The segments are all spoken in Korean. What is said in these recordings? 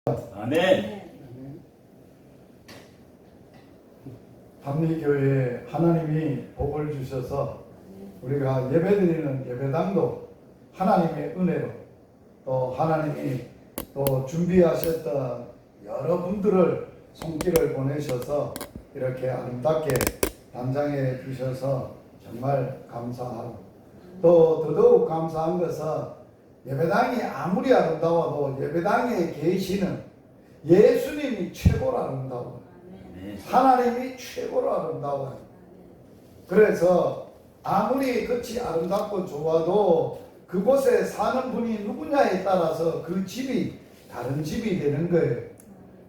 아멘. 감리교회에 하나님이 복을 주셔서 우리가 예배드리는 예배당도 하나님의 은혜로 또 하나님이 또 준비하셨던 여러분들을 손길을 보내셔서 이렇게 아름답게 단장해 주셔서 정말 감사하고, 또 더더욱 감사한 것은 예배당이 아무리 아름다워도 예배당에 계시는 예수님이 최고로 아름다워요. 하나님이 최고로 아름다워요. 그래서 아무리 끝이 아름답고 좋아도 그곳에 사는 분이 누구냐에 따라서 그 집이 다른 집이 되는 거예요.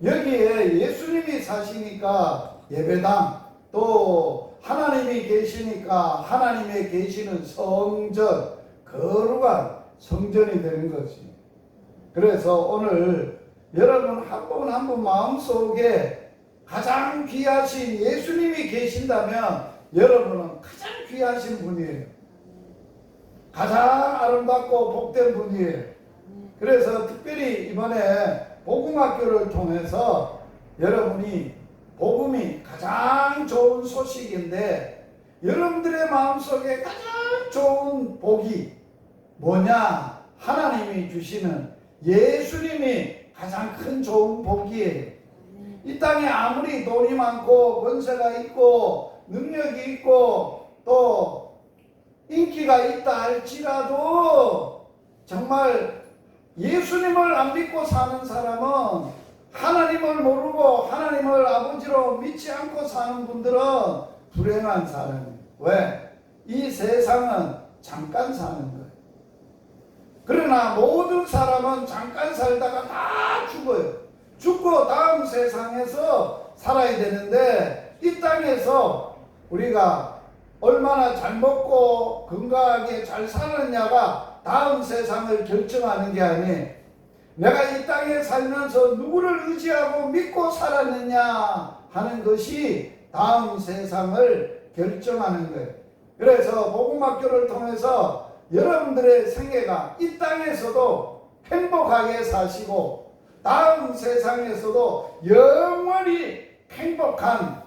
여기에 예수님이 사시니까 예배당, 또 하나님이 계시니까 하나님의 계시는 성전, 거룩한 성전이 되는 거지. 그래서 오늘 여러분 한 분 한 분 마음속에 가장 귀하신 예수님이 계신다면 여러분은 가장 귀하신 분이에요. 가장 아름답고 복된 분이에요. 그래서 특별히 이번에 복음학교를 통해서 여러분이 복음이 가장 좋은 소식인데, 여러분들의 마음속에 가장 좋은 복이 뭐냐? 하나님이 주시는 예수님이 가장 큰 좋은 복이에요. 이 땅에 아무리 돈이 많고 권세가 있고 능력이 있고 또 인기가 있다 할지라도 정말 예수님을 안 믿고 사는 사람은, 하나님을 모르고 하나님을 아버지로 믿지 않고 사는 분들은 불행한 사람이에요. 왜? 이 세상은 잠깐 사는 거예요. 그러나 모든 사람은 잠깐 살다가 다 죽어요. 죽고 다음 세상에서 살아야 되는데, 이 땅에서 우리가 얼마나 잘 먹고 건강하게 잘 사느냐가 다음 세상을 결정하는 게 아니에요. 내가 이 땅에 살면서 누구를 의지하고 믿고 살았느냐 하는 것이 다음 세상을 결정하는 거예요. 그래서 복음학교를 통해서 여러분들의 생애가 이 땅에서도 행복하게 사시고 다음 세상에서도 영원히 행복한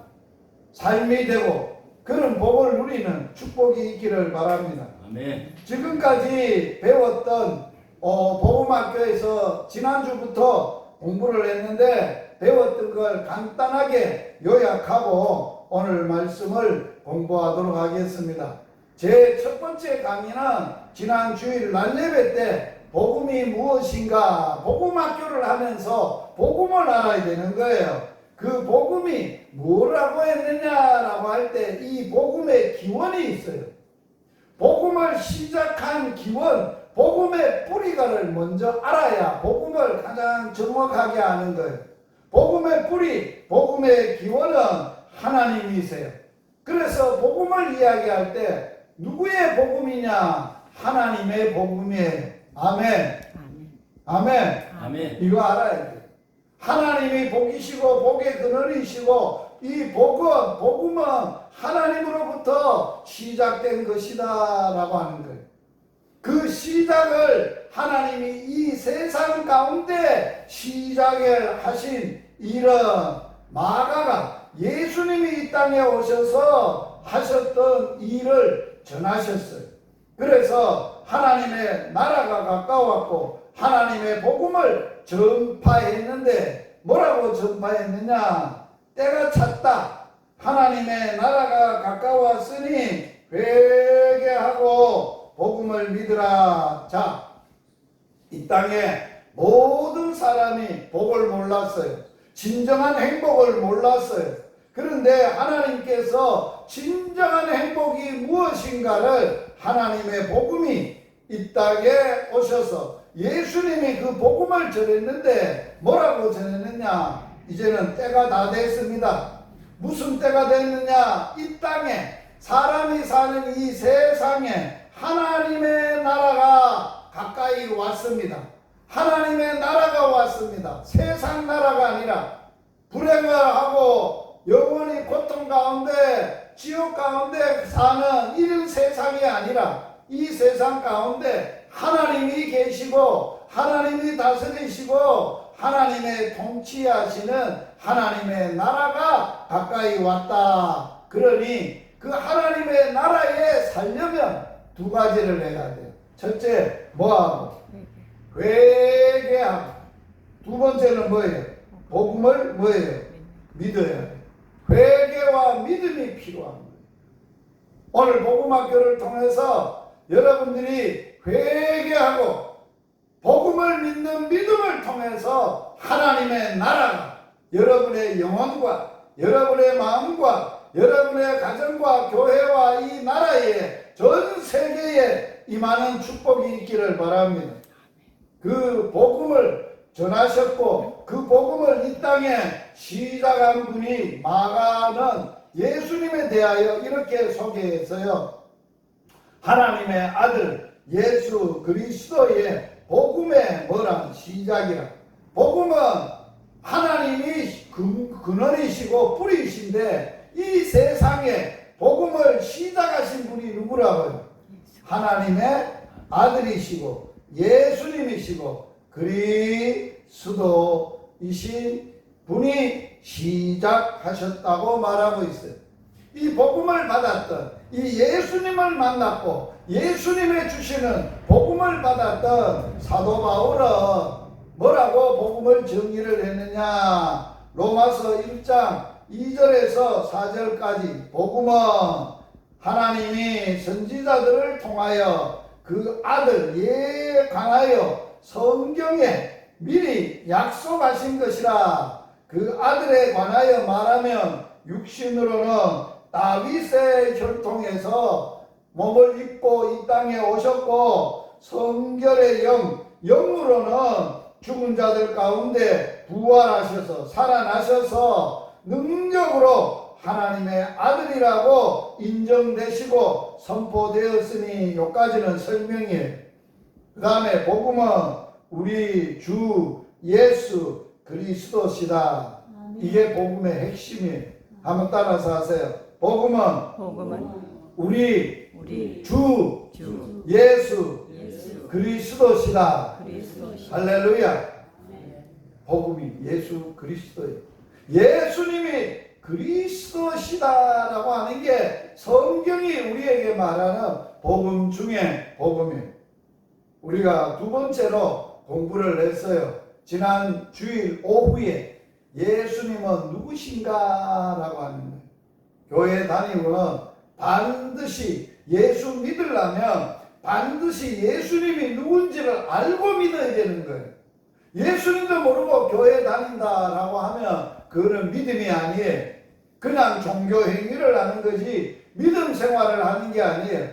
삶이 되고 그런 복을 누리는 축복이 있기를 바랍니다. 아멘. 지금까지 배웠던 복음학교에서 지난주부터 공부를 했는데 배웠던 걸 간단하게 요약하고 오늘 말씀을 공부하도록 하겠습니다. 제 첫 번째 강의는 지난 주일 날예배 때 복음이 무엇인가, 복음학교를 하면서 복음을 알아야 되는 거예요. 그 복음이 뭐라고 했느냐라고 할 때 이 복음의 기원이 있어요. 복음을 시작한 기원, 복음의 뿌리가를 먼저 알아야 복음을 가장 정확하게 아는 거예요. 복음의 뿌리, 복음의 기원은 하나님이세요. 그래서 복음을 이야기할 때 누구의 복음이냐? 하나님의 복음이에요. 아멘. 아멘. 아멘. 이거 알아야 돼요. 하나님이 복이시고 복의 근원이시고 이 복음은 하나님으로부터 시작된 것이다 라고 하는 거예요. 그 시작을 하나님이 이 세상 가운데 시작을 하신 일은 마가가 예수님이 이 땅에 오셔서 하셨던 일을 전하셨어요. 그래서 하나님의 나라가 가까웠고 하나님의 복음을 전파했는데 뭐라고 전파했느냐? 때가 찼다. 하나님의 나라가 가까웠으니 회개하고 복음을 믿으라. 자, 이 땅에 모든 사람이 복을 몰랐어요. 진정한 행복을 몰랐어요. 그런데 하나님께서 진정한 행복이 무엇인가를 하나님의 복음이 이 땅에 오셔서 예수님이 그 복음을 전했는데 뭐라고 전했느냐? 이제는 때가 다 됐습니다. 무슨 때가 됐느냐? 이 땅에 사람이 사는 이 세상에 하나님의 나라가 가까이 왔습니다. 하나님의 나라가 왔습니다. 세상 나라가 아니라 불행을 하고 영원히 고통 가운데 지옥 가운데 사는 이런 세상이 아니라 이 세상 가운데 하나님이 계시고 하나님이 다스리시고 하나님의 통치하시는 하나님의 나라가 가까이 왔다. 그러니 그 하나님의 나라에 살려면 두 가지를 해야 돼요. 첫째, 뭐하고? 회개하고. 두 번째는 뭐예요? 복음을 뭐예요? 믿어야 돼요. 회개와 믿음이 필요한 거예요. 오늘 복음학교를 통해서 여러분들이 회개하고 복음을 믿는 믿음을 통해서 하나님의 나라가 여러분의 영혼과 여러분의 마음과 여러분의 가정과 교회와 이 나라에 전 세계에 임하는 축복이 있기를 바랍니다. 그 복음을 전하셨고 그 복음을 이 땅에 시작한 분이 마가는 예수님에 대하여 이렇게 소개했어요. 하나님의 아들 예수 그리스도의 복음의 뭐란 시작이라. 복음은 하나님이 근원이시고 뿌리이신데 이 세상에 복음을 시작하신 분이 누구라고요? 하나님의 아들이시고 예수님이시고 그리스도이신 분이 시작하셨다고 말하고 있어요. 이 복음을 받았던 이 예수님을 만났고 예수님의 주시는 복음을 받았던 사도 바울은 뭐라고 복음을 정의를 했느냐? 로마서 1장 2절에서 4절까지 복음은 하나님이 선지자들을 통하여 그 아들에 관하여 성경에 미리 약속하신 것이라. 그 아들에 관하여 말하면 육신으로는 다윗의 혈통에서 몸을 입고 이 땅에 오셨고 성결의 영으로는 죽은 자들 가운데 부활하셔서 살아나셔서 능력으로 하나님의 아들이라고 인정되시고 선포되었으니 여기까지는 설명이에요. 그 다음에 복음은 우리 주 예수 그리스도시다. 이게 복음의 핵심이에요. 한번 따라서 하세요. 복음은 우리 주 예수 그리스도시다. 할렐루야. 복음이 예수 그리스도예요. 예수님이 그리스도시다라고 하는 게 성경이 우리에게 말하는 복음 중에 복음이에요. 우리가 두 번째로 공부를 했어요. 지난 주일 오후에 예수님은 누구신가라고 하는 거예요. 교회 다니고는 반드시 예수 믿으려면 반드시 예수님이 누군지를 알고 믿어야 되는 거예요. 예수님도 모르고 교회 다닌다라고 하면 그거는 믿음이 아니에요. 그냥 종교 행위를 하는 거지 믿음 생활을 하는 게 아니에요.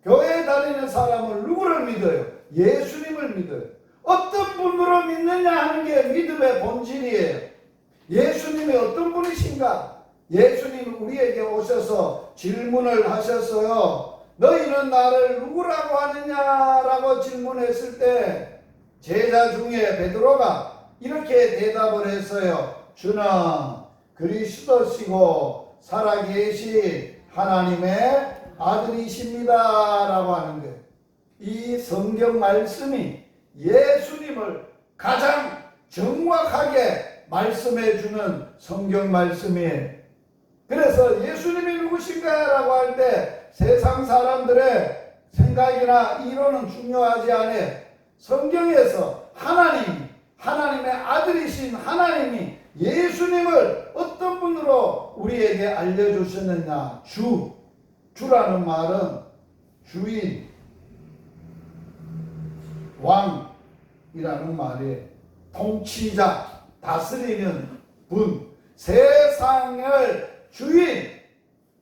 교회 다니는 사람은 누구를 믿어요? 예수님을 믿어요. 어떤 분으로 믿느냐 하는 게 믿음의 본질이에요. 예수님이 어떤 분이신가? 예수님이 우리에게 오셔서 질문을 하셨어요. 너희는 나를 누구라고 하느냐라고 질문했을 때 제자 중에 베드로가 이렇게 대답을 했어요. 주는 그리스도시고 살아계신 하나님의 아들이십니다 라고 하는 거예요. 이 성경 말씀이 예수님을 가장 정확하게 말씀해 주는 성경 말씀이에요. 그래서 예수님이 누구신가 라고 할 때 세상 사람들의 생각이나 이론은 중요하지 않아요. 성경에서 하나님의 아들이신 하나님이 예수님을 어떤 분으로 우리에게 알려주셨느냐. 주라는 말은 주인, 왕이라는 말이에요. 통치자, 다스리는 분, 세상을 주인,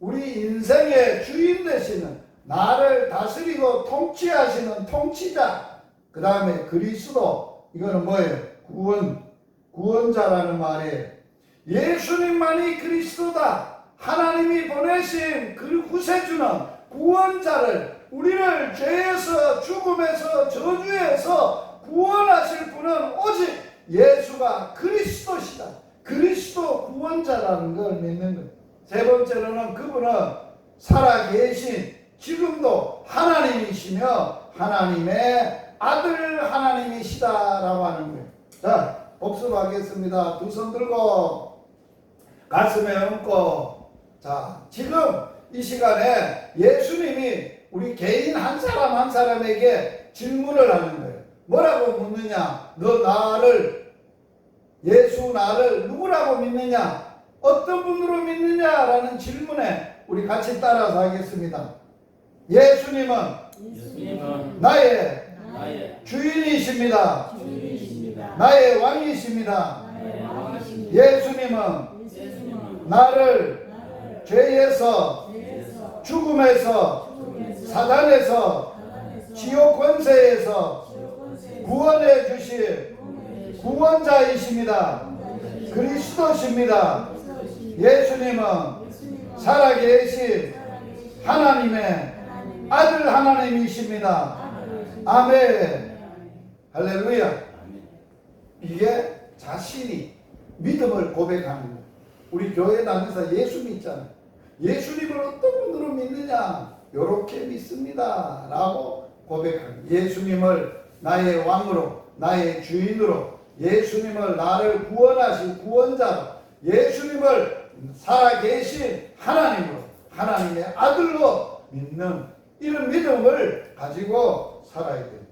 우리 인생의 주인 되시는 나를 다스리고 통치하시는 통치자. 그 다음에 그리스도, 이거는 뭐예요? 구원자라는 말이에요. 예수님만이 그리스도다. 하나님이 보내신 그 구세주는 구원자를, 우리를 죄에서 죽음에서 저주에서 구원하실 분은 오직 예수가 그리스도시다. 그리스도 구원자라는 걸 믿는 거예요. 세 번째로는 그분은 살아계신 지금도 하나님이시며 하나님의 아들 하나님이시다라고 하는 거예요. 자, 복습하겠습니다. 두 손 들고 가슴에 얹고. 자, 지금 이 시간에 예수님이 우리 개인 한 사람 한 사람에게 질문을 하는 거예요. 뭐라고 묻느냐? 너 나를, 예수 나를 누구라고 믿느냐? 어떤 분으로 믿느냐라는 질문에 우리 같이 따라서 하겠습니다. 예수님은 나의 주인이십니다. 나의 왕이십니다. 예수님은 나를 죄에서, 죽음에서, 사단에서, 지옥 권세에서 구원해 주실 구원자이십니다. 그리스도십니다. 예수님은 살아계신 하나님의 아들 하나님이십니다. 아멘. 할렐루야. 이게 자신이 믿음을 고백하는 거예요. 우리 교회 다니면서 예수 믿잖아요. 예수님을 어떤 분으로 믿느냐? 요렇게 믿습니다 라고 고백하는 거예요. 예수님을 나의 왕으로, 나의 주인으로, 예수님을 나를 구원하신 구원자로, 예수님을 살아계신 하나님으로, 하나님의 아들로 믿는 이런 믿음을 가지고 살아야 됩니다.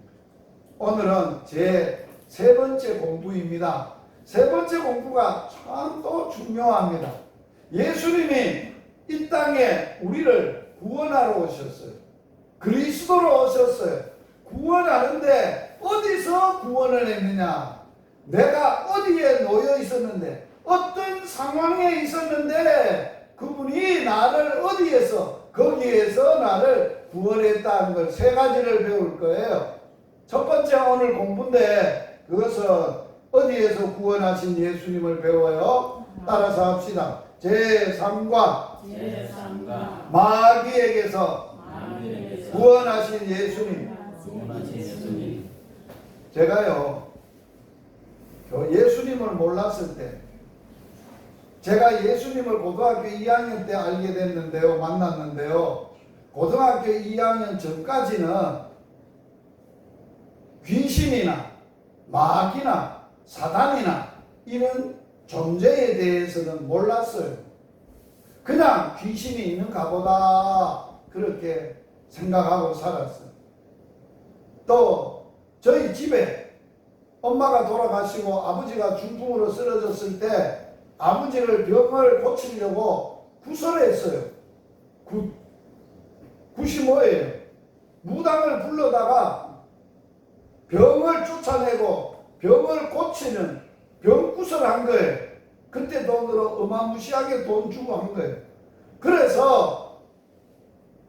오늘은 제 세 번째 공부입니다. 세 번째 공부가 참 또 중요합니다. 예수님이 이 땅에 우리를 구원하러 오셨어요. 그리스도로 오셨어요. 구원하는데 어디서 구원을 했느냐? 내가 어디에 놓여 있었는데, 어떤 상황에 있었는데 그분이 나를 어디에서, 거기에서 나를 구원했다는 걸 세 가지를 배울 거예요. 첫 번째 오늘 공부인데 그것은 어디에서 구원하신 예수님을 배워요? 따라서 합시다. 제3과 마귀에게서 구원하신 예수님. 제가요, 예수님을 몰랐을 때, 제가 예수님을 고등학교 2학년 때 알게 됐는데요, 만났는데요, 고등학교 2학년 전까지는 귀신이나 마귀나 사단이나 이런 존재에 대해서는 몰랐어요. 그냥 귀신이 있는가 보다 그렇게 생각하고 살았어요. 또 저희 집에 엄마가 돌아가시고 아버지가 중풍으로 쓰러졌을 때 아버지를 병을 고치려고 구설했어요. 굿이 뭐예요? 무당을 불러다가 병을 쫓아내고 병을 고치는 병구설한 거예요. 그때 돈으로 어마무시하게 돈 주고 한 거예요. 그래서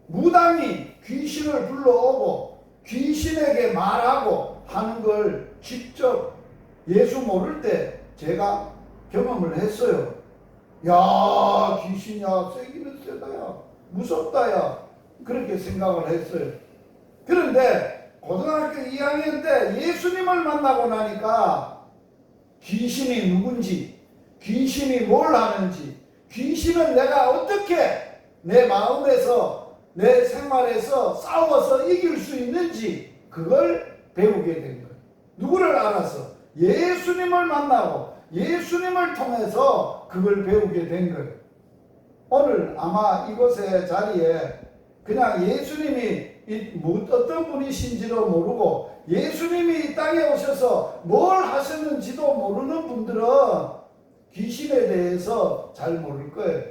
무당이 귀신을 불러오고 귀신에게 말하고 하는 걸 직접 예수 모를 때 제가 경험을 했어요. 야, 귀신이야, 세기는 세다야, 무섭다야, 그렇게 생각을 했어요. 그런데 고등학교 2학년 때 예수님을 만나고 나니까 귀신이 누군지, 귀신이 뭘 하는지, 귀신은 내가 어떻게 내 마음에서, 내 생활에서 싸워서 이길 수 있는지 그걸 배우게 된 거예요. 누구를 알아서? 예수님을 만나고 예수님을 통해서 그걸 배우게 된 거예요. 오늘 아마 이곳의 자리에 그냥 예수님이 어떤 분이신지도 모르고 예수님이 이 땅에 오셔서 뭘 하셨는지도 모르는 분들은 귀신에 대해서 잘 모를 거예요.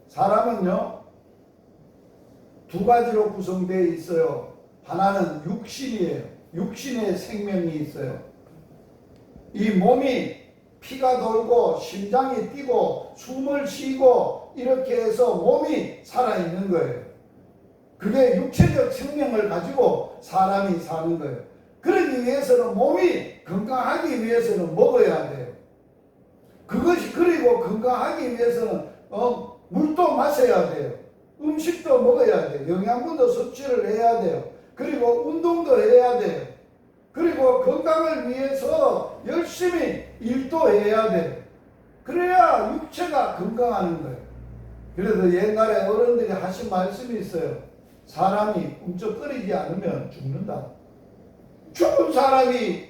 사람은요, 두 가지로 구성되어 있어요. 하나는 육신이에요. 육신의 생명이 있어요. 이 몸이 피가 돌고 심장이 뛰고 숨을 쉬고 이렇게 해서 몸이 살아있는 거예요. 그게 육체적 생명을 가지고 사람이 사는 거예요. 그러기 위해서는, 몸이 건강하기 위해서는 먹어야 돼요. 그것이, 그리고 건강하기 위해서는 물도 마셔야 돼요. 음식도 먹어야 돼요. 영양분도 섭취를 해야 돼요. 그리고 운동도 해야 돼요. 그리고 건강을 위해서 열심히 일도 해야 돼요. 그래야 육체가 건강하는 거예요. 그래서 옛날에 어른들이 하신 말씀이 있어요. 사람이 꿈쩍거리지 않으면 죽는다. 죽은 사람이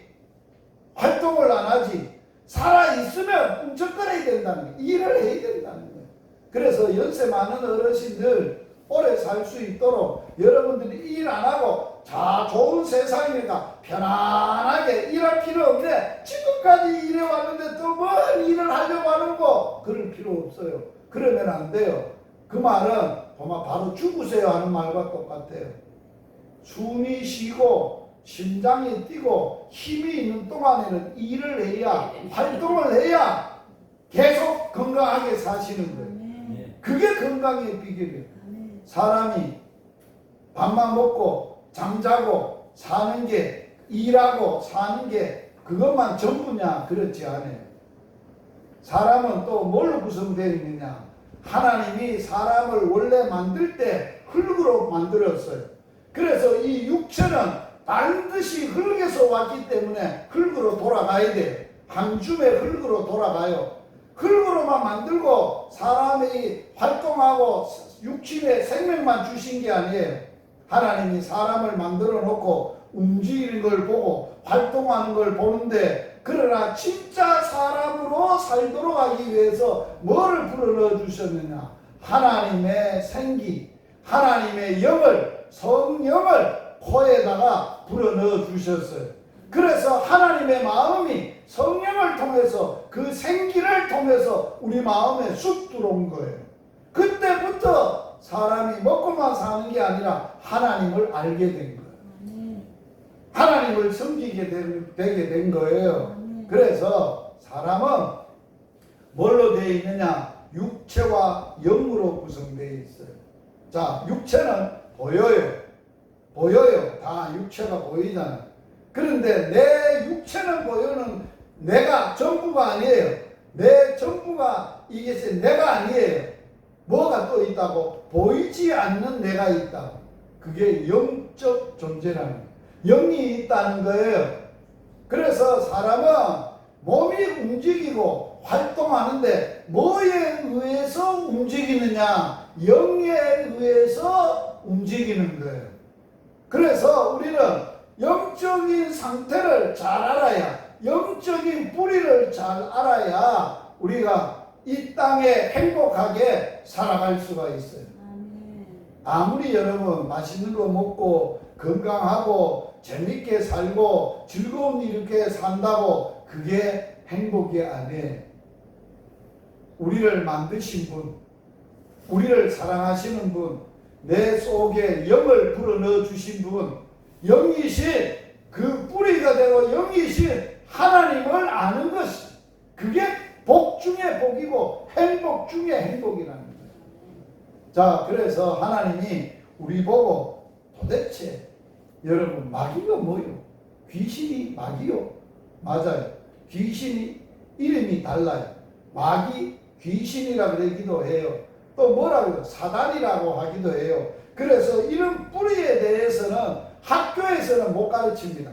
활동을 안 하지, 살아있으면 꿈쩍거려야 된다는 거예요. 일을 해야 된다는 거예요. 그래서 연세 많은 어르신들 오래 살 수 있도록 여러분들이 일 안 하고 자 좋은 세상이니까 편안하게 일할 필요 없는데 지금까지 일해 왔는데 또 뭔 일을 하려고 하는 거 그럴 필요 없어요. 그러면 안 돼요. 그 말은 바로 죽으세요 하는 말과 똑같아요. 숨이 쉬고 심장이 뛰고 힘이 있는 동안에는 일을 해야 활동을 해야 계속 건강하게 사시는 거예요. 그게 건강의 비결이에요. 사람이 밥만 먹고 잠자고 사는 게 일하고 사는 게 그것만 전부냐? 그렇지 않아요. 사람은 또 뭘로 구성되어 있느냐? 하나님이 사람을 원래 만들 때 흙으로 만들었어요. 그래서 이 육체는 반드시 흙에서 왔기 때문에 흙으로 돌아가야 돼요. 한 줌의 흙으로 돌아가요. 흙으로만 만들고 사람이 활동하고 육신의 생명만 주신 게 아니에요. 하나님이 사람을 만들어 놓고 움직이는 걸 보고 활동하는 걸 보는데 그러나 진짜 사람으로 살도록 하기 위해서 뭐를 불어넣어 주셨느냐? 하나님의 생기, 하나님의 영을, 성령을 코에다가 불어넣어 주셨어요. 그래서 하나님의 마음이 성령을 통해서 그 생기를 통해서 우리 마음에 쑥 들어온 거예요. 그때부터 사람이 먹고만 사는 게 아니라 하나님을 알게 된 거예요. 하나님을 섬기게 되게 된 거예요. 그래서 사람은 뭘로 되어 있느냐? 육체와 영으로 구성되어 있어요. 자, 육체는 보여요. 다 육체가 보이잖아요. 그런데 내 육체는 보여는 내가 전부가 아니에요. 내 전부가 이게 내가 아니에요. 뭐가 또 있다고? 보이지 않는 내가 있다고. 그게 영적 존재라는 거예요. 영이 있다는 거예요. 그래서 사람은 몸이 움직이고 활동하는데 뭐에 의해서 움직이느냐? 영에 의해서 움직이는 거예요. 그래서 우리는 영적인 상태를 잘 알아야, 영적인 뿌리를 잘 알아야 우리가 이 땅에 행복하게 살아갈 수가 있어요. 아무리 여러분 맛있는 거 먹고 건강하고 재밌게 살고 즐거운 이렇게 산다고 그게 행복이 아니에요. 우리를 만드신 분, 우리를 사랑하시는 분, 내 속에 영을 불어넣어 주신 분, 영이신 그 뿌리가 되고 영이신 하나님을 아는 것이 그게 복 중에 복이고 행복 중에 행복이라는 거예요. 자, 그래서 하나님이 우리 보고 도대체 여러분 마귀가 뭐요? 귀신이 마귀요? 맞아요. 귀신이 이름이 달라요. 마귀, 귀신이라고 그러기도 해요. 또 뭐라고 해요? 사단이라고 하기도 해요. 그래서 이런 뿌리에 대해서는 학교에서는 못 가르칩니다.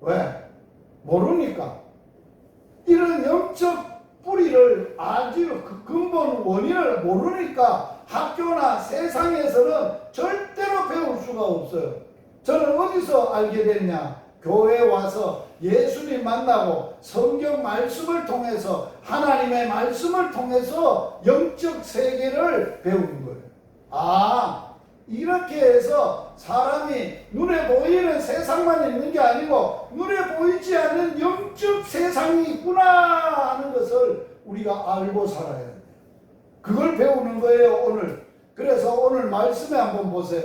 왜? 모르니까. 이런 영적 뿌리를 아주 그 근본 원인을 모르니까 학교나 세상에서는 절대로 배울 수가 없어요. 저는 어디서 알게 됐냐? 교회에 와서 예수님 만나고 성경 말씀을 통해서 하나님의 말씀을 통해서 영적 세계를 배우는 거예요. 아, 이렇게 해서 사람이 눈에 보이는 세상만 있는 게 아니고 눈에 보이지 않는 영적 세상이 있구나 하는 것을 우리가 알고 살아야 돼요. 그걸 배우는 거예요, 오늘. 그래서 오늘 말씀에 한번 보세요.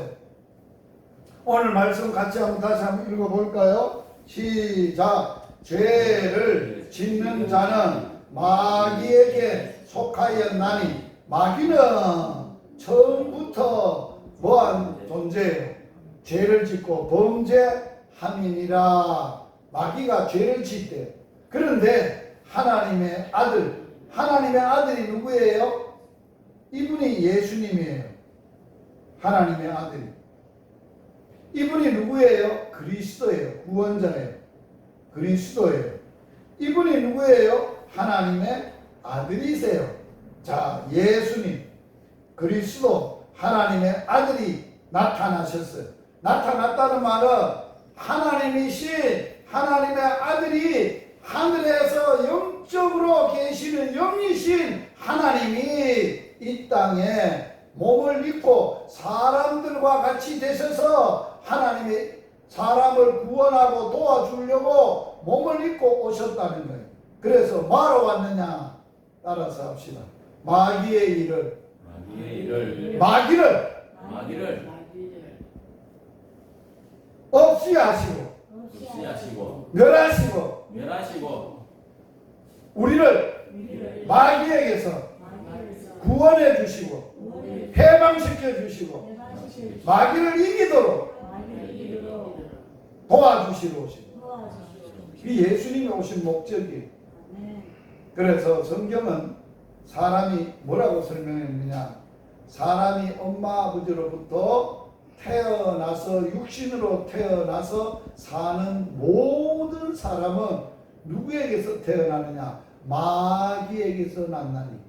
오늘 말씀 같이 다시 한번 읽어볼까요? 시작. 죄를 짓는 자는 마귀에게 속하였나니 마귀는 처음부터 뭐한 존재예요? 죄를 짓고 범죄함이니라. 마귀가 죄를 짓대요. 그런데 하나님의 아들이 누구예요? 이분이 예수님이에요. 하나님의 아들이. 이분이 누구예요? 그리스도예요. 구원자예요. 그리스도예요. 이분이 누구예요? 하나님의 아들이세요. 자, 예수님, 그리스도, 하나님의 아들이 나타나셨어요. 나타났다는 말은 하나님이신 하나님의 아들이 하늘에서 영적으로 계시는 영이신 하나님이 이 땅에 몸을 입고 사람들과 같이 되셔서 하나님이 사람을 구원하고 도와주려고 몸을 입고 오셨다는 거예요. 그래서 뭐하러 왔느냐? 따라서 합시다. 마귀의 일을 없이 하시고 멸하시고 우리를 마귀에게서 구원해 주시고 해방시켜 주시고 마귀를 이기도록 도와주시러 오시고 이 예수님이 오신 목적이에요. 그래서 성경은 사람이 뭐라고 설명했느냐? 사람이 엄마 아버지로부터 태어나서 육신으로 태어나서 사는 모든 사람은 누구에게서 태어나느냐? 마귀에게서 났나니.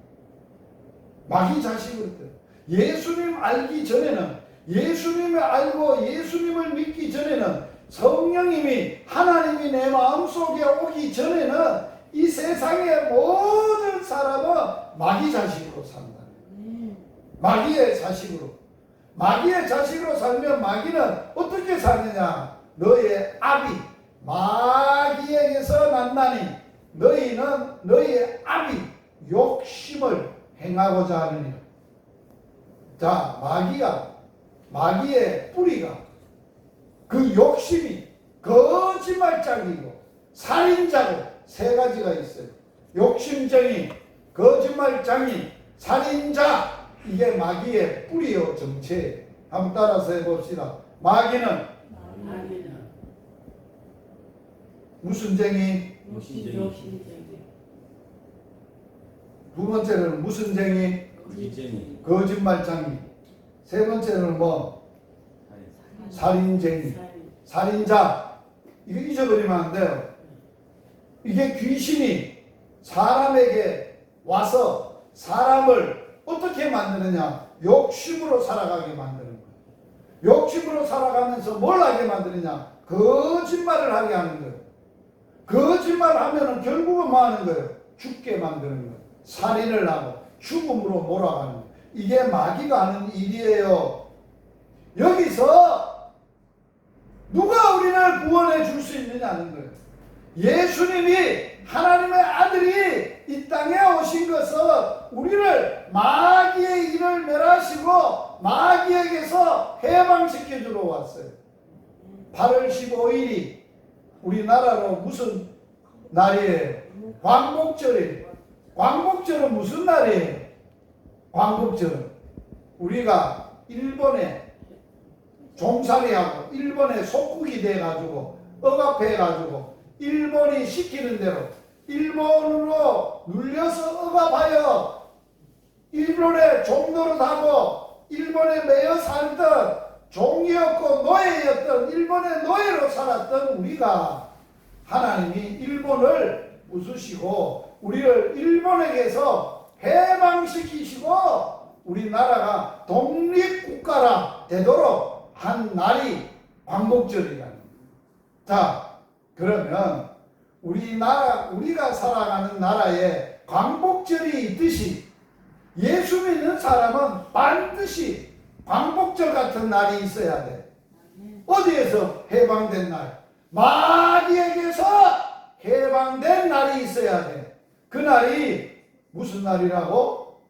마귀 자식으로부터. 예수님 알기 전에는, 예수님을 알고 예수님을 믿기 전에는, 성령님이 하나님이 내 마음속에 오기 전에는 이 세상의 모든 사람은 마귀 자식으로 산다. 마귀의 자식으로. 마귀의 자식으로 살면 마귀는 어떻게 사느냐? 너의 압이 마귀에게서 났나니 너희는 너의 압이 욕심을 행하고자 하느니라. 자, 마귀의 뿌리가 그 욕심이 거짓말장이고 살인자고 세 가지가 있어요. 욕심쟁이, 거짓말장이, 살인자. 이게 마귀의 뿌리요 정체예요. 한번 따라서 해봅시다. 마귀는 무슨 쟁이? 두 번째는 무슨 쟁이? 거짓말장이. 세 번째는 뭐? 살인쟁이. 살인자. 이거 잊어버리면 안 돼요. 이게 귀신이 사람에게 와서 사람을 어떻게 만드느냐? 욕심으로 살아가게 만드는 거예요. 욕심으로 살아가면서 뭘 하게 만드느냐? 거짓말을 하게 하는 거예요. 거짓말 하면은 결국은 뭐 하는 거예요? 죽게 만드는 거예요. 살인을 하고 죽음으로 몰아가는 거예요. 이게 마귀가 하는 일이에요. 여기서 누가 우리를 구원해 줄 수 있느냐는 거예요. 예수님이 하나님의 아들이 이 땅에 오신 것은 우리를 마귀의 일을 멸하시고 마귀에게서 해방시켜 주러 왔어요. 8월 15일이 우리나라로 무슨 날이에요? 광복절이에요. 광복절은 무슨 날이에요? 광복절은 우리가 일본에 종살이하고 일본에 속국이 돼가지고 억압해가지고 일본이 시키는 대로 일본으로 눌려서 억압하여 일본의 종노릇하고 일본에 매여 살던 종이었고 노예였던 일본의 노예로 살았던 우리가 하나님이 일본을 부수시고 우리를 일본에게서 해방시키시고 우리나라가 독립국가라 되도록 한 날이 광복절이라는 거예요. 자, 그러면 우리가 살아가는 나라에 광복절이 있듯이 예수 믿는 사람은 반드시 광복절 같은 날이 있어야 돼. 어디에서 해방된 날? 마귀에게서 해방된 날이 있어야 돼. 그 날이 무슨 날이라고?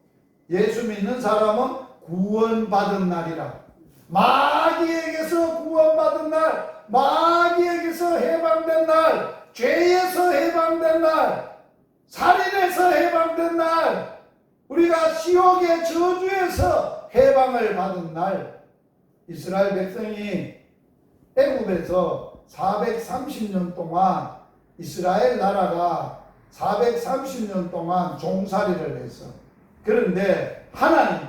예수 믿는 사람은 구원받은 날이라. 마귀에게서 구원받은 날, 마귀에게서 해방된 날, 죄에서 해방된 날, 살인에서 해방된 날, 우리가 지옥의 저주에서 해방을 받은 날. 이스라엘 백성이 애굽에서 430년 동안 이스라엘 나라가 430년 동안 종살이를 했어. 그런데 하나님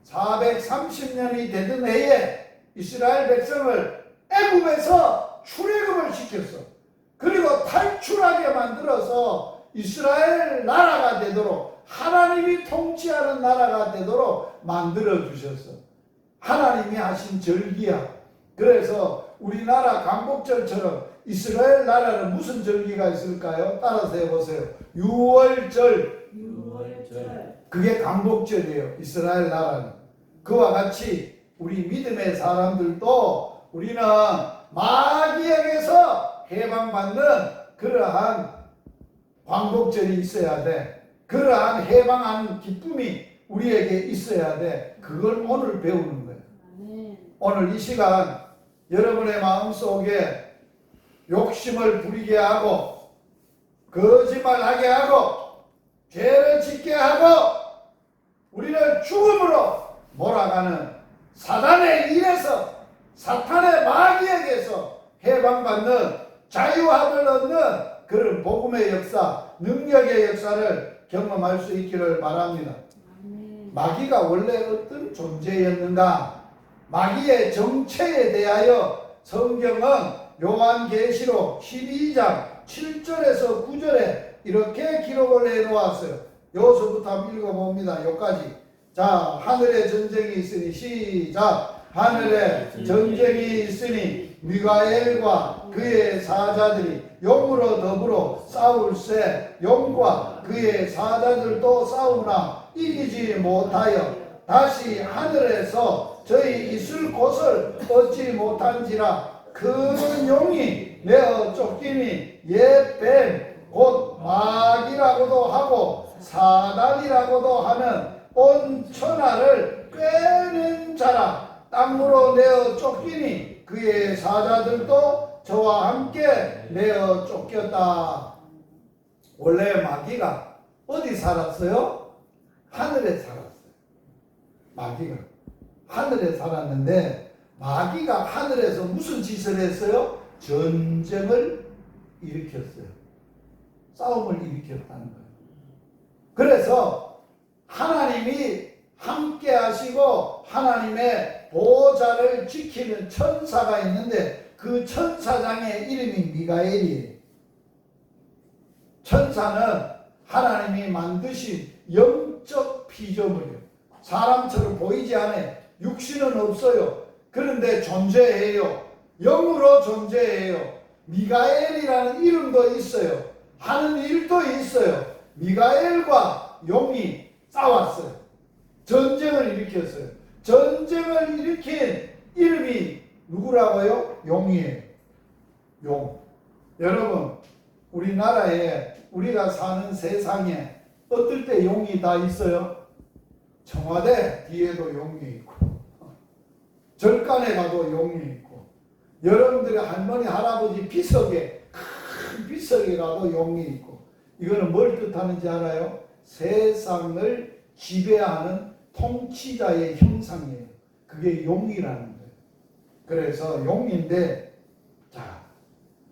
430년이 되던 해에 이스라엘 백성을 애굽에서 출애굽을 시켰어. 그리고 탈출하게 만들어서 이스라엘 나라가 되도록 하나님이 통치하는 나라가 되도록 만들어 주셨어. 하나님이 하신 절기야. 그래서 우리나라 광복절처럼 이스라엘 나라는 무슨 절기가 있을까요? 따라서 해보세요. 6월절. 그게 광복절이에요. 이스라엘 나라는. 그와 같이 우리 믿음의 사람들도 우리는 마귀에게서 해방받는 그러한 광복절이 있어야 돼. 그러한 해방하는 기쁨이 우리에게 있어야 돼. 그걸 오늘 배우는 거예요. 오늘 이 시간 여러분의 마음속에 욕심을 부리게 하고 거짓말하게 하고 죄를 짓게 하고 우리를 죽음으로 몰아가는 사단의 일에서 사탄의 마귀에게서 해방받는 자유함을 얻는 그런 복음의 역사, 능력의 역사를 경험할 수 있기를 바랍니다. 마귀가 원래 어떤 존재였는가? 마귀의 정체에 대하여 성경은 요한계시록 12장 7절에서 9절에 이렇게 기록을 해 놓았어요. 여기서부터 한번 읽어봅니다. 여기까지. 자, 하늘에 전쟁이 있으니 시작. 하늘에 전쟁이 있으니 미가엘과 그의 사자들이 용으로 더불어 싸울세 용과 그의 사자들도 싸우나 이기지 못하여 다시 하늘에서 저희 있을 곳을 얻지 못한지라 큰 용이 내어 쫓기니 옛뱀 곧 마귀라고도 하고 사단이라고도 하는 온 천하를 꿰는 자라 땅으로 내어 쫓기니 그의 사자들도 저와 함께 내어 쫓겼다. 원래 마귀가 어디 살았어요? 하늘에 살았어요. 마귀가 하늘에 살았는데 마귀가 하늘에서 무슨 짓을 했어요? 전쟁을 일으켰어요. 싸움을 일으켰다는 거예요. 그래서 하나님이 함께 하시고 하나님의 보호자를 지키는 천사가 있는데 그 천사장의 이름이 미가엘이에요. 천사는 하나님이 만드신 영적 피조물이에요. 사람처럼 보이지 않아요. 육신은 없어요. 그런데 존재해요. 영으로 존재해요. 미가엘이라는 이름도 있어요. 하는 일도 있어요. 미가엘과 용이 싸웠어요. 전쟁을 일으켰어요. 전쟁을 일으킨 이름이 누구라고요? 용이에요. 용. 여러분, 우리나라에 우리가 사는 세상에 어떨 때 용이 다 있어요? 청와대 뒤에도 용이 있고 절간에 가도 용이 있고 여러분들의 할머니 할아버지 비석에 큰 비석에 가도 용이 있고 이거는 뭘 뜻하는지 알아요? 세상을 지배하는 통치자의 형상이에요. 그게 용이라는 거예요. 그래서 용인데 자,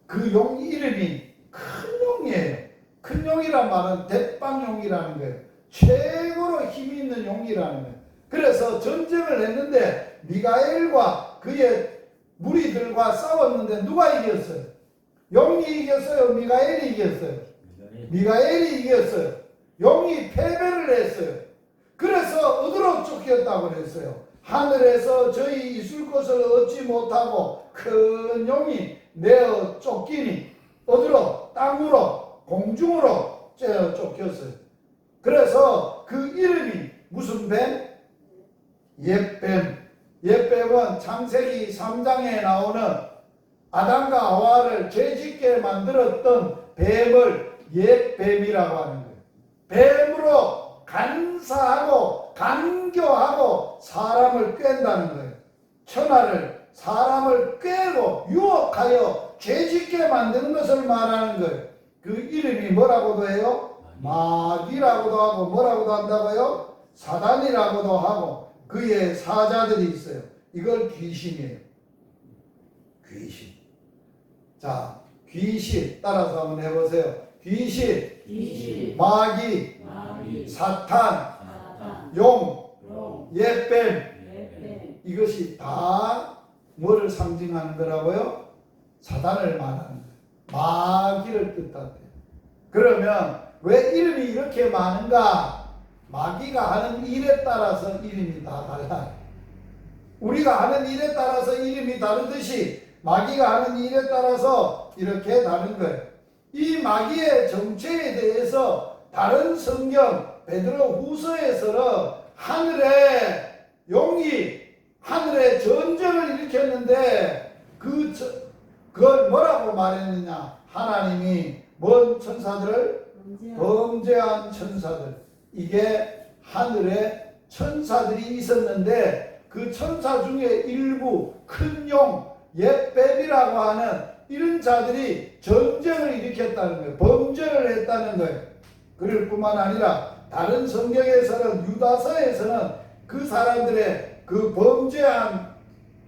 그 용 이름이 큰 용이에요. 큰 용이란 말은 대빵용이라는 거예요. 최고로 힘이 있는 용이라는 거예요. 그래서 전쟁을 했는데 미가엘과 그의 무리들과 싸웠는데 누가 이겼어요? 용이 이겼어요? 미가엘이 이겼어요? 미가엘이 이겼어요. 용이 패배를 했어요. 그래서 어디로 쫓겼다고 그랬어요? 하늘에서 저희 있을 곳을 얻지 못하고 큰 용이 내어 쫓기니 어디로? 땅으로 공중으로 쫓겼어요. 그래서 그 이름이 무슨 뱀? 옛뱀. 옛뱀은 창세기 3장에 나오는 아담과 하와를 죄짓게 만들었던 뱀을 옛뱀이라고 하는 거예요. 뱀으로 간사하고 간교하고 사람을 꿰는다는 거예요. 천하를 사람을 꿰고 유혹하여 죄짓게 만드는 것을 말하는 거예요. 그 이름이 뭐라고도 해요? 마귀라고도 하고 뭐라고도 한다고요? 사단이라고도 하고 그의 사자들이 있어요. 이걸 귀신이에요. 귀신. 자, 귀신 따라서 한번 해보세요. 귀신, 마귀, 사탄, 용, 옛뱀. 이것이 다 뭐를 상징하는 거라고요? 사단을 말하는 거예요. 마귀를 뜻한대요. 그러면 왜 이름이 이렇게 많은가? 마귀가 하는 일에 따라서 이름이 다 달라요. 우리가 하는 일에 따라서 이름이 다르듯이 마귀가 하는 일에 따라서 이렇게 다른 거예요. 이 마귀의 정체에 대해서 다른 성경 베드로 후서에서는 하늘의 용이 하늘의 전쟁을 일으켰는데 그걸 뭐라고 말했느냐? 하나님이 뭔 천사들을? 범죄한 천사들. 이게 하늘에 천사들이 있었는데 그 천사 중에 일부 큰 용, 옅뱀이라고 하는 이런 자들이 전쟁을 일으켰다는 거예요. 범죄를 했다는 거예요. 그럴 뿐만 아니라 다른 성경에서는 유다서에서는 그 사람들의 그 범죄한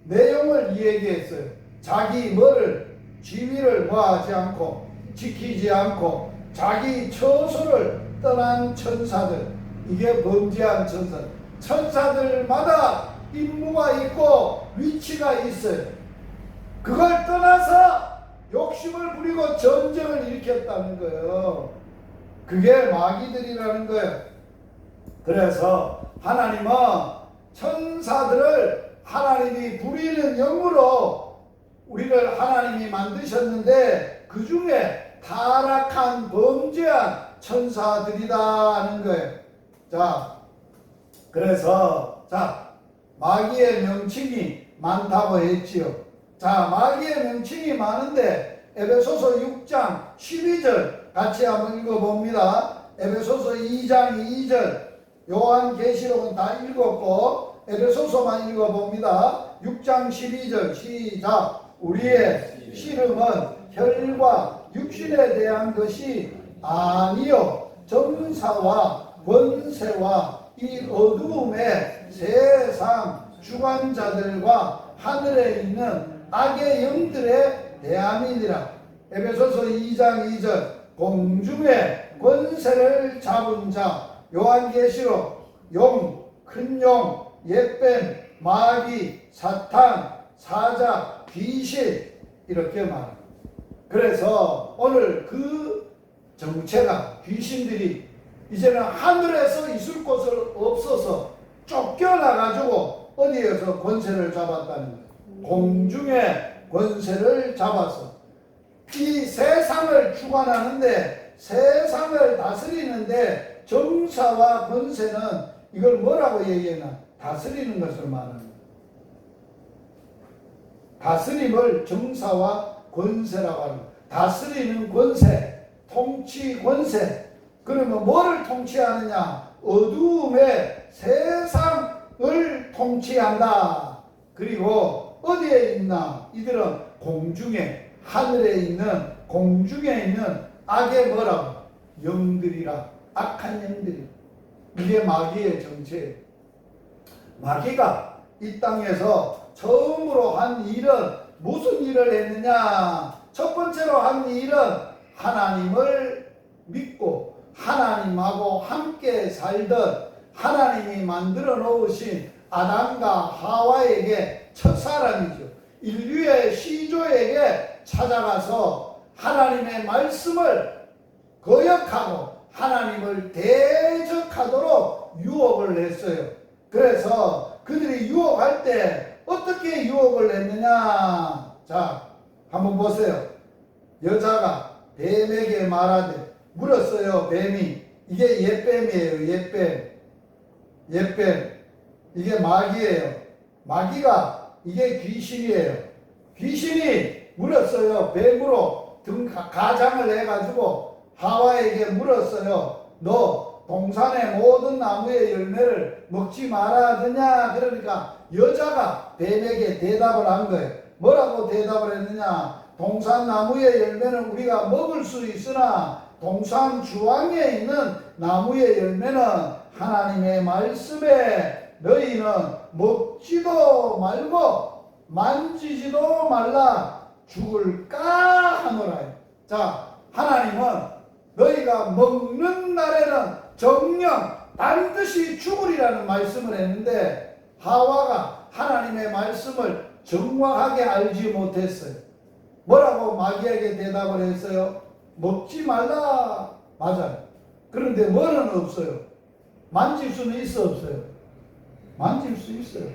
내용을 이야기했어요. 자기 뭐를 지위를 뭐하지 않고 지키지 않고 자기 처소를 떠난 천사들, 이게 범죄한 천사들. 천사들마다 임무가 있고 위치가 있어요. 그걸 떠나서 욕심을 부리고 전쟁을 일으켰다는 거예요. 그게 마귀들이라는 거예요. 그래서 하나님은 천사들을 하나님이 부리는 영으로 우리를 하나님이 만드셨는데 그 중에 타락한 범죄한 천사들이다 하는 거예요. 자, 그래서 마귀의 명칭이 많다고 했지요. 자, 마귀의 명칭이 많은데 에베소서 6장 12절 같이 한번 읽어봅니다. 에베소서 2장 2절, 요한계시록은 다 읽었고 에베소서만 읽어봅니다. 6장 12절 시작. 우리의 씨름은 혈과 육신에 대한 것이 아니요 정사와 권세와 이 어두움의 세상 주관자들과 하늘에 있는 악의 영들에 대함이니라. 에베소서 2장 2절, 공중의 권세를 잡은 자, 요한계시록 용, 큰 용, 옅뱀, 마귀, 사탄, 사자, 귀신, 이렇게 말합니다. 그래서 오늘 그 정체가 귀신들이 이제는 하늘에서 있을 곳을 없어서 쫓겨나가지고 어디에서 권세를 잡았다는 거예요. 공중의 권세를 잡아서 이 세상을 주관하는데, 세상을 다스리는데 정사와 권세는 이걸 뭐라고 얘기하나? 다스리는 것을 말하는 거예요. 다스림을 정사와 권세라고 하는 거예요. 다스리는 권세, 통치 권세. 그러면 뭐를 통치하느냐? 어두움의 세상을 통치한다. 그리고 어디에 있나? 이들은 공중에, 하늘에 있는, 공중에 있는 악의 뭐라고? 영들이라. 악한 영들이. 이게 마귀의 정체예요. 마귀가 이 땅에서 처음으로 한 일은 무슨 일을 했느냐? 첫 번째로 한 일은 하나님을 믿고 하나님하고 함께 살던 하나님이 만들어 놓으신 아담과 하와에게 첫사람이죠. 인류의 시조에게 찾아가서 하나님의 말씀을 거역하고 하나님을 대적하도록 유혹을 했어요. 그래서 그들이 유혹할 때 어떻게 유혹을 했느냐? 자, 한번 보세요. 여자가 뱀에게 말하되, 물었어요. 뱀이. 이게 옅뱀이에요. 옅뱀. 이게 마귀예요. 마귀가, 이게 귀신이에요. 귀신이 물었어요. 뱀으로 가장을 해가지고 하와에게 물었어요. 너 동산의 모든 나무의 열매를 먹지 말아야 되냐? 그러니까 여자가 뱀에게 대답을 한 거예요. 뭐라고 대답을 했느냐? 동산 나무의 열매는 우리가 먹을 수 있으나 동산 주황에 있는 나무의 열매는 하나님의 말씀에 너희는 먹지도 말고 만지지도 말라 죽을까 하노라. 자, 하나님은 너희가 먹는 날에는 정녕 반드시 죽으리라는 말씀을 했는데 하와가 하나님의 말씀을 정확하게 알지 못했어요. 뭐라고 마귀에게 대답을 했어요? 먹지 말라. 맞아요. 그런데 뭐는 없어요? 만질 수는 있어 없어요? 만질 수 있어요.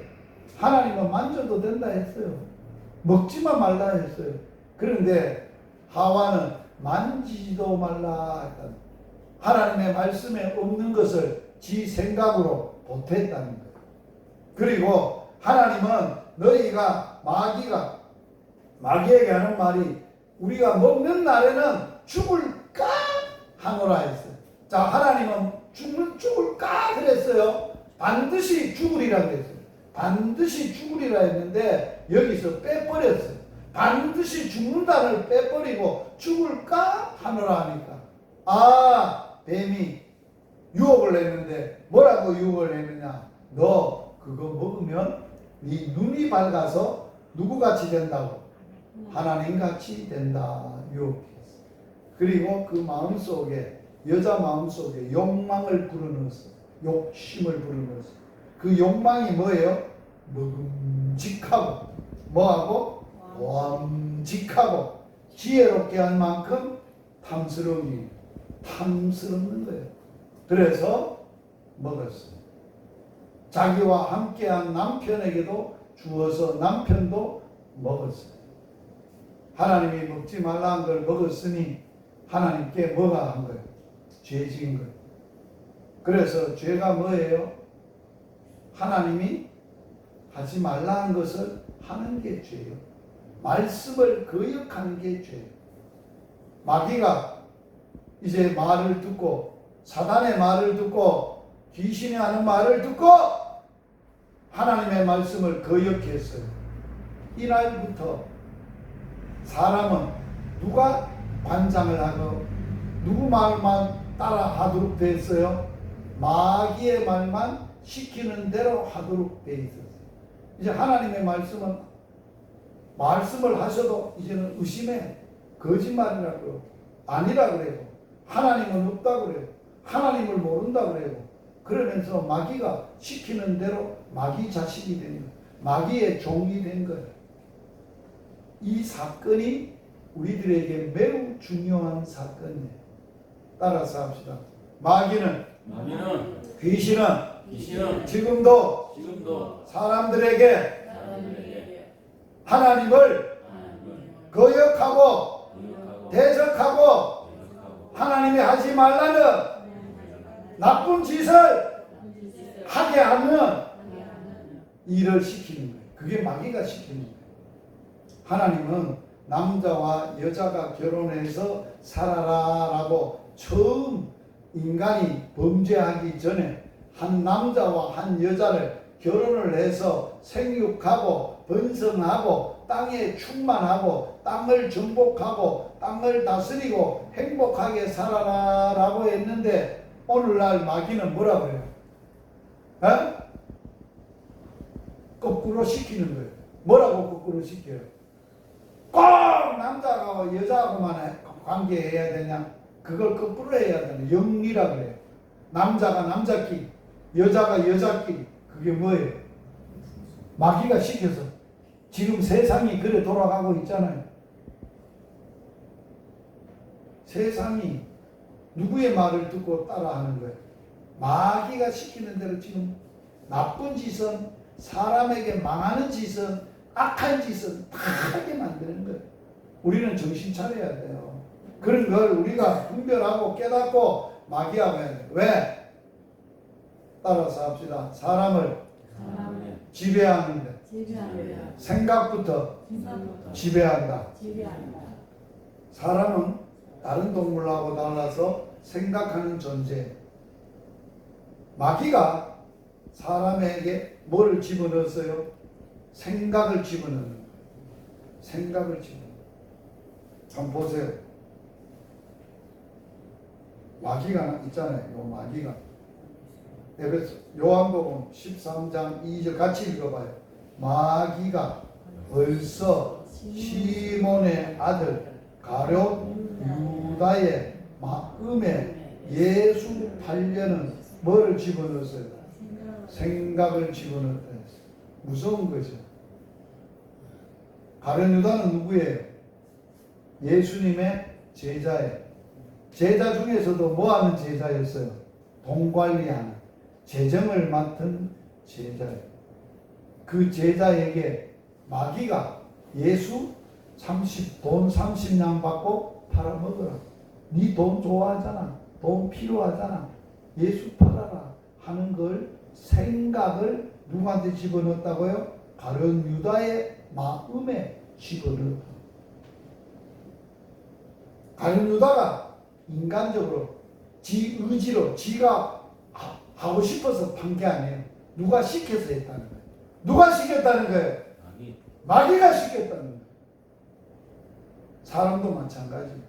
하나님은 만져도 된다 했어요. 먹지만 말라 했어요. 그런데 하와는 만지지도 말라 했다. 하나님의 말씀에 없는 것을 지 생각으로 보탰다는 거예요. 그리고 하나님은 너희가 마귀에게 하는 말이 우리가 먹는 날에는 죽을까 하노라 했어요. 자, 하나님은 죽을까 그랬어요. 반드시 죽으리라 그랬어요. 반드시 죽으리라 했는데 여기서 빼버렸어요. 반드시 죽는다를 빼버리고 죽을까 하노라 하니까 뱀이 유혹을 했는데 뭐라고 유혹을 했느냐? 너 그거 먹으면 네 눈이 밝아서 누구같이 된다고? 하나님같이 된다 유혹했어. 그리고 그 마음속에 여자 마음속에 욕망을 불어넣었어. 욕심을 불어넣었어. 그 욕망이 뭐예요? 먹음직하고 뭐하고? 보암직하고 지혜롭게 한 만큼 탐스러운 거예요. 그래서 먹었어요. 자기와 함께한 남편에게도 주어서 남편도 먹었어요. 하나님이 먹지 말라 한 걸 먹었으니 하나님께 뭐가 한 거예요? 죄 지은 거예요. 그래서 죄가 뭐예요? 하나님이 하지 말라 한 것을 하는 게 죄예요. 말씀을 거역하는 게 죄예요. 마귀가 이제 말을 듣고 사단의 말을 듣고 귀신이 하는 말을 듣고 하나님의 말씀을 거역했어요. 이날부터 사람은 누가 관장을 하고 누구 말만 따라 하도록 돼 있어요? 마귀의 말만 시키는 대로 하도록 돼 있었어요. 이제 하나님의 말씀을 하셔도 이제는 의심해. 거짓말이라고 아니라 그래요. 하나님은 없다고 그래요. 하나님을 모른다고 그래요. 그러면서 마귀가 시키는 대로 마귀 자식이 된 거예요. 마귀의 종이 된 거예요. 이 사건이 우리들에게 매우 중요한 사건이에요. 따라서 합시다. 마귀는 귀신은 지금도 사람들에게 하나님을 거역하고 대적하고 하나님이 하지 말라는 나쁜 짓을 하게 하는 일을 시키는 거예요. 그게 마귀가 시키는 거예요. 하나님은 남자와 여자가 결혼해서 살아라라고 처음 인간이 범죄하기 전에 한 남자와 한 여자를 결혼을 해서 생육하고 번성하고 땅에 충만하고 땅을 정복하고 땅을 다스리고 행복하게 살아라라고 했는데 오늘날 마귀는 뭐라고 해요? 거꾸로 시키는 거예요. 뭐라고 거꾸로 시켜요? 꼭 남자하고 여자하고만 관계해야 되냐? 그걸 거꾸로 해야 되냐? 영리라 그래요. 남자가 남자끼리, 여자가 여자끼리. 그게 뭐예요? 마귀가 시켜서 지금 세상이 그래 돌아가고 있잖아요. 세상이 누구의 말을 듣고 따라하는 거예요? 마귀가 시키는 대로 지금 나쁜 짓은 사람에게 망하는 짓은 악한 짓은 다 하게 만드는 거예요. 우리는 정신 차려야 돼요. 그런 걸 우리가 분별하고 깨닫고 마귀하고 해야 돼요. 왜? 따라서 합시다. 사람을 지배하는데 생각부터 지배한다. 사람은 다른 동물하고 달라서 생각하는 존재. 마귀가 사람에게 뭐를 집어넣었어요? 생각을 집어넣는 거예요. 생각을 집어넣는 거예요. 한번 보세요. 마귀가 있잖아요. 요 마귀가. 에베소 요한복음 13장 2절 같이 읽어봐요. 마귀가 벌써 시몬의 아들 가룟 유다의 마음에 예수 팔려는 뭐를 집어넣었어요? 생각을 집어넣었다 했어요. 무서운 거죠. 가룟 유다는 누구예요? 예수님의 제자예요. 제자 중에서도 뭐하는 제자였어요? 돈 관리하는, 재정을 맡은 제자예요. 그 제자에게 마귀가 예수 돈 30냥 받고 팔아먹어라. 네 돈 좋아하잖아. 돈 필요하잖아. 예수 팔아라 하는 걸 생각을 누구한테 집어넣었다고요? 가룟 유다의 마음에 집어넣었다. 가룟 유다가 인간적으로 지 의지로 지가 하고 싶어서 판 게 아니에요. 누가 시켜서 했다는 거예요. 누가 시켰다는 거예요? 마귀가 시켰다는 거예요. 사람도 마찬가지예요.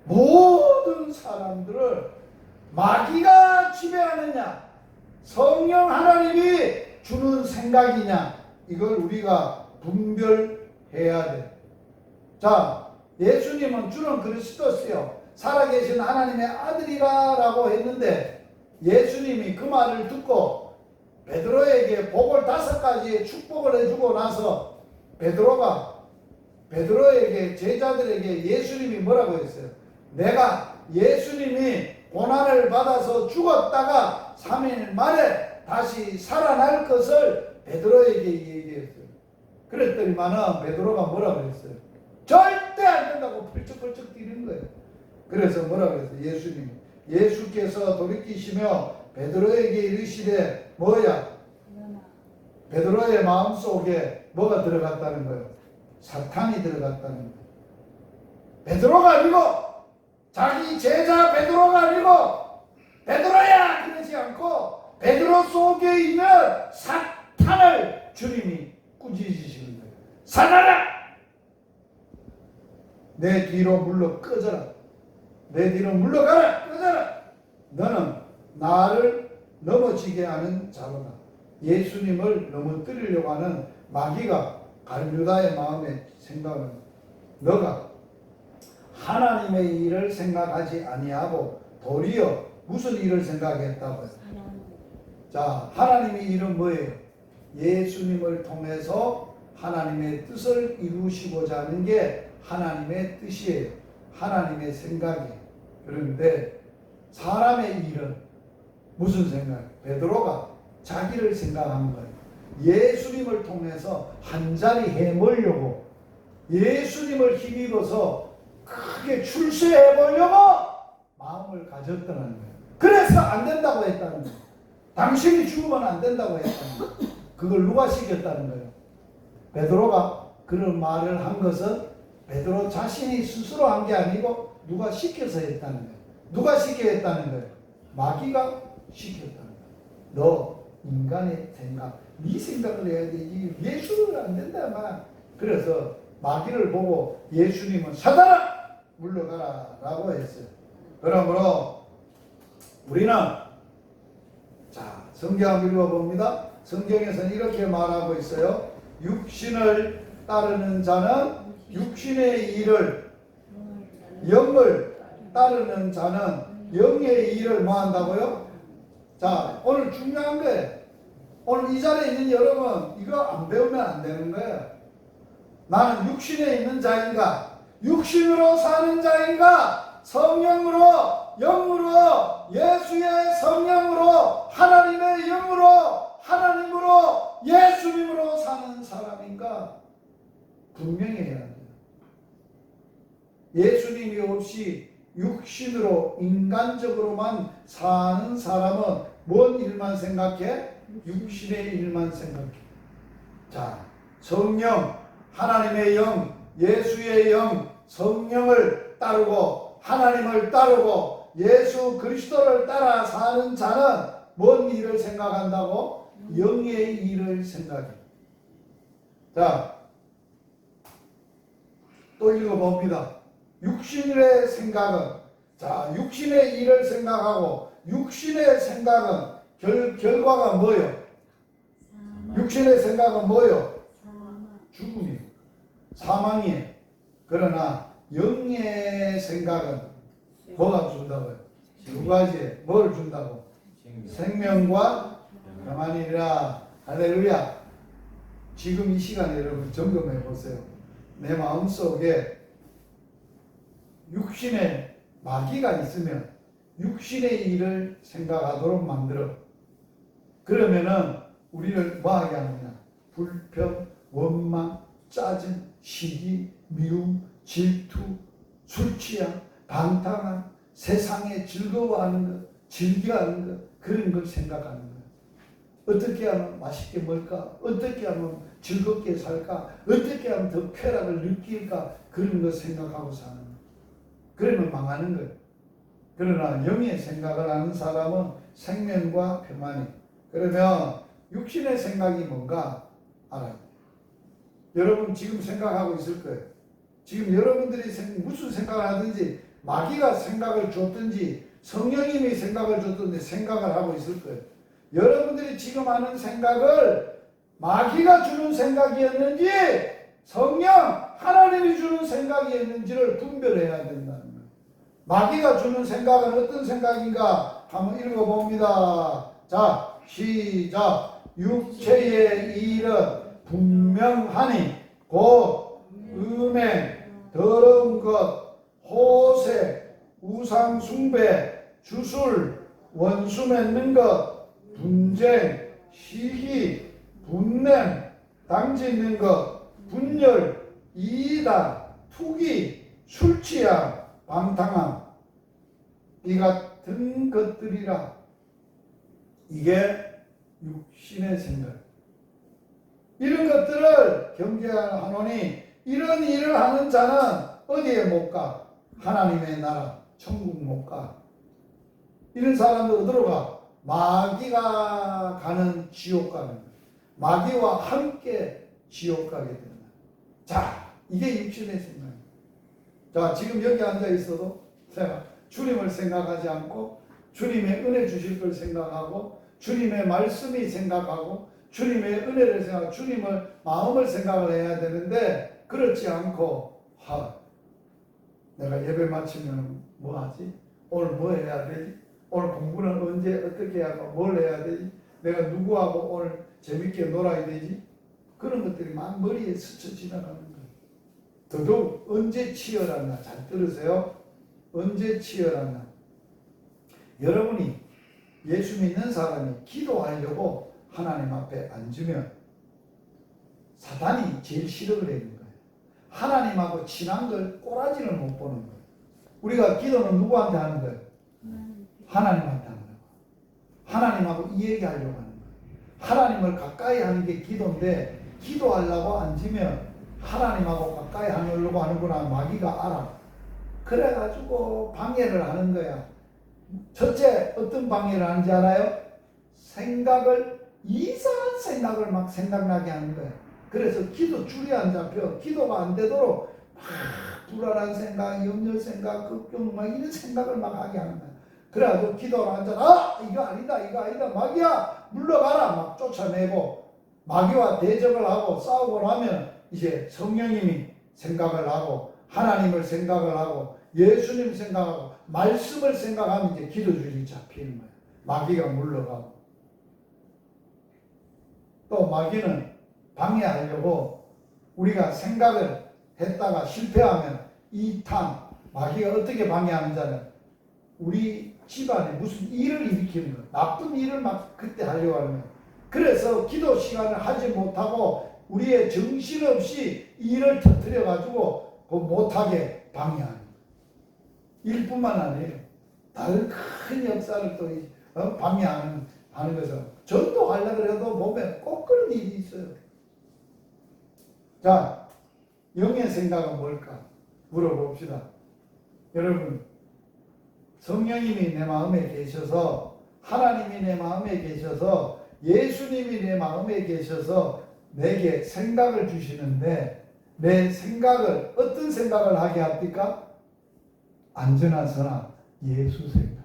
모든 사람들을 마귀가 지배하느냐, 성령 하나님이 주는 생각이냐, 이걸 우리가 분별해야 돼. 자, 예수님은 주는 그리스도시요 살아계신 하나님의 아들이라고 했는데, 예수님이 그 말을 듣고 베드로에게 복을 5가지의 축복을 해주고 나서 베드로에게 제자들에게 예수님이 뭐라고 했어요? 내가 예수님이 고난을 받아서 죽었다가 3일 만에 다시 살아날 것을 베드로에게 얘기했어요. 그랬더니만은 베드로가 뭐라고 했어요? 절대 안 된다고 펄쩍펄쩍 뛰는 거예요. 그래서 뭐라고 했어요? 예수께서 돌이키시며 베드로에게 이르시되 뭐야? 베드로의 마음속에 뭐가 들어갔다는 거예요? 사탄이 들어갔다는 거예요. 베드로가 아니고 자기 제자 베드로가 아니고 베드로야 그러지 않고 베드로 속에 있는 사탄을 주님이 꾸짖으시는 거예요. 사탄아! 내 뒤로 물러 꺼져라. 내 뒤로 물러가라. 꺼져라. 너는 나를 넘어지게 하는 자로다. 예수님을 넘어뜨리려고 하는 마귀가 가룟 유다의 마음에 생각은 너가 하나님의 일을 생각하지 아니하고 도리어 무슨 일을 생각했다고요? 자, 하나님의 일은 뭐예요? 예수님을 통해서 하나님의 뜻을 이루시고자 하는 게 하나님의 뜻이에요. 하나님의 생각이에요. 그런데 사람의 일은 무슨 생각? 베드로가 자기를 생각한 거예요. 예수님을 통해서 한 자리 해보려고, 예수님을 힘입어서 크게 출세해 보려고 마음을 가졌다는 거예요. 그래서 안 된다고 했다는 거예요. 당신이 죽으면 안 된다고 했다는 거예요. 그걸 누가 시켰다는 거예요? 베드로가 그런 말을 한 것은 베드로 자신이 스스로 한 게 아니고 누가 시켜서 했다는 거예요. 누가 시켜 했다는 거예요? 마귀가 시켰다는 거예요. 너 인간의 생각, 네 생각을 해야 되지 예수는 안 된다 말. 그래서 마귀를 보고 예수님은 사단아 물러가라 라고 했어요. 그러므로 우리는 자 성경 한번 읽어봅니다. 성경에서는 이렇게 말하고 있어요. 육신을 따르는 자는 육신의 일을, 영을 따르는 자는 영의 일을 뭐 한다고요? 자, 오늘 중요한 거예요. 오늘 이 자리에 있는 여러분 이거 안 배우면 안 되는 거예요. 나는 육신에 있는 자인가, 육신으로 사는 자인가, 성령으로, 영으로, 예수의 성령으로, 하나님의 영으로, 하나님으로, 예수님으로 사는 사람인가 분명히 해야 돼요. 예수님이 없이 육신으로 인간적으로만 사는 사람은 뭔 일만 생각해? 육신의 일만 생각해. 자, 성령, 하나님의 영, 예수의 영, 성령을 따르고 하나님을 따르고 예수 그리스도를 따라 사는 자는 뭔 일을 생각한다고? 영의 일을 생각해. 자, 또 읽어봅니다. 육신의 생각은, 자, 육신의 일을 생각하고 육신의 생각은 결과가 뭐예요? 육신의 생각은 뭐예요? 죽음이에요. 사망이에요. 그러나 영의 생각은 뭐가 준다고요? 두 가지. 뭘 준다고? 생명과 평안이라. 할렐루야. 지금 이 시간에 여러분 점검해 보세요. 내 마음속에 육신의 마귀가 있으면 육신의 일을 생각하도록 만들어. 그러면은 우리를 뭐하게 하느냐? 불평, 원망, 짜증, 시기, 미움, 질투, 술 취함, 방탕함, 세상에 즐거워하는 것, 즐겨하는 것, 그런 걸 생각하는 거예요. 어떻게 하면 맛있게 먹을까? 어떻게 하면 즐겁게 살까? 어떻게 하면 더 쾌락을 느낄까? 그런 거 생각하고 사는 거예요. 그러면 망하는 거예요. 그러나 영의 생각을 하는 사람은 생명과 평안이. 그러면 육신의 생각이 뭔가 알아요. 여러분 지금 생각하고 있을 거예요. 지금 여러분들이 무슨 생각을 하든지 마귀가 생각을 줬든지 성령님이 생각을 줬든지 생각을 하고 있을 거예요. 여러분들이 지금 하는 생각을 마귀가 주는 생각이었는지 성령 하나님이 주는 생각이었는지를 분별해야 된다는 거예요. 마귀가 주는 생각은 어떤 생각인가 한번 읽어봅니다. 자, 시작. 육체의 일은 분명하니 곧 음행, 더러운 것, 호색, 우상 숭배, 주술, 원수 맺는 것, 분쟁, 시기, 분냄, 당짓는 것, 분열, 이단, 투기, 술 취함, 방탕함, 이 같은 것들이라. 이게 육신의 생각. 이런 것들을 경계하노니 이런 일을 하는 자는 어디에 못 가? 하나님의 나라, 천국 못 가. 이런 사람들 어디로 가? 마귀가 가는 지옥 가는 거예요. 마귀와 함께 지옥 가게 되는 거예요. 자, 이게 육신의 생각이에요. 자, 지금 여기 앉아 있어도 주님을 생각하지 않고 주님의 은혜 주실 걸 생각하고 주님의 말씀이 생각하고 주님의 은혜를 생각하고 주님을 마음을 생각을 해야 되는데 그렇지 않고 내가 예배 마치면 뭐 하지? 오늘 뭐 해야 되지? 오늘 공부는 언제 어떻게 하고 뭘 해야 되지? 내가 누구하고 오늘 재밌게 놀아야 되지? 그런 것들이 막 머리에 스쳐 지나가는 거예요. 더더욱 언제 치열하나. 잘 들으세요. 언제 치열하나. 여러분이 예수 믿는 사람이 기도하려고 하나님 앞에 앉으면 사단이 제일 싫어 그러는 거예요. 하나님하고 친한 걸 꼬라지를 못 보는 거예요. 우리가 기도는 누구한테 하는 거예요? 하나님한테 하는 거예요. 하나님하고 이 얘기하려고 하는 거예요. 하나님을 가까이 하는 게 기도인데 기도하려고 앉으면 하나님하고 가까이 하려고 하는구나 마귀가 알아. 그래가지고 방해를 하는 거야. 첫째 어떤 방해를 하는지 알아요? 이상한 생각을 막 생각나게 하는 거야. 그래서 기도 줄이 안 잡혀. 기도가 안 되도록 막 불안한 생각, 염려 생각, 걱정 막 이런 생각을 막 하게 하는 거야. 그래가지고 기도를 앉아 이거 아니다 마귀야 물러가라 막 쫓아내고 마귀와 대적을 하고 싸우고 나면 이제 성령님이 생각을 하고 하나님을 생각을 하고 예수님 생각하고 말씀을 생각하면 이제 기도줄이 잡히는 거예요. 마귀가 물러가고. 또 마귀는 방해하려고 우리가 생각을 했다가 실패하면 마귀가 어떻게 방해하는지 알아요? 우리 집안에 무슨 일을 일으키는 거예요. 나쁜 일을 막 그때 하려고 하는 거예요. 그래서 기도 시간을 하지 못하고 우리의 정신없이 일을 터뜨려 가지고 못하게 방해하는 거예요. 일뿐만 아니에요. 다른 큰 역사를 또 방해하는 거죠. 전도하려고 해도 보면 꼭 그런 일이 있어요. 자, 영의 생각은 뭘까? 물어봅시다. 여러분, 성령님이 내 마음에 계셔서 하나님이 내 마음에 계셔서 예수님이 내 마음에 계셔서 내게 생각을 주시는데 내 생각을 어떤 생각을 하게 합니까? 안전하서나 예수 생각,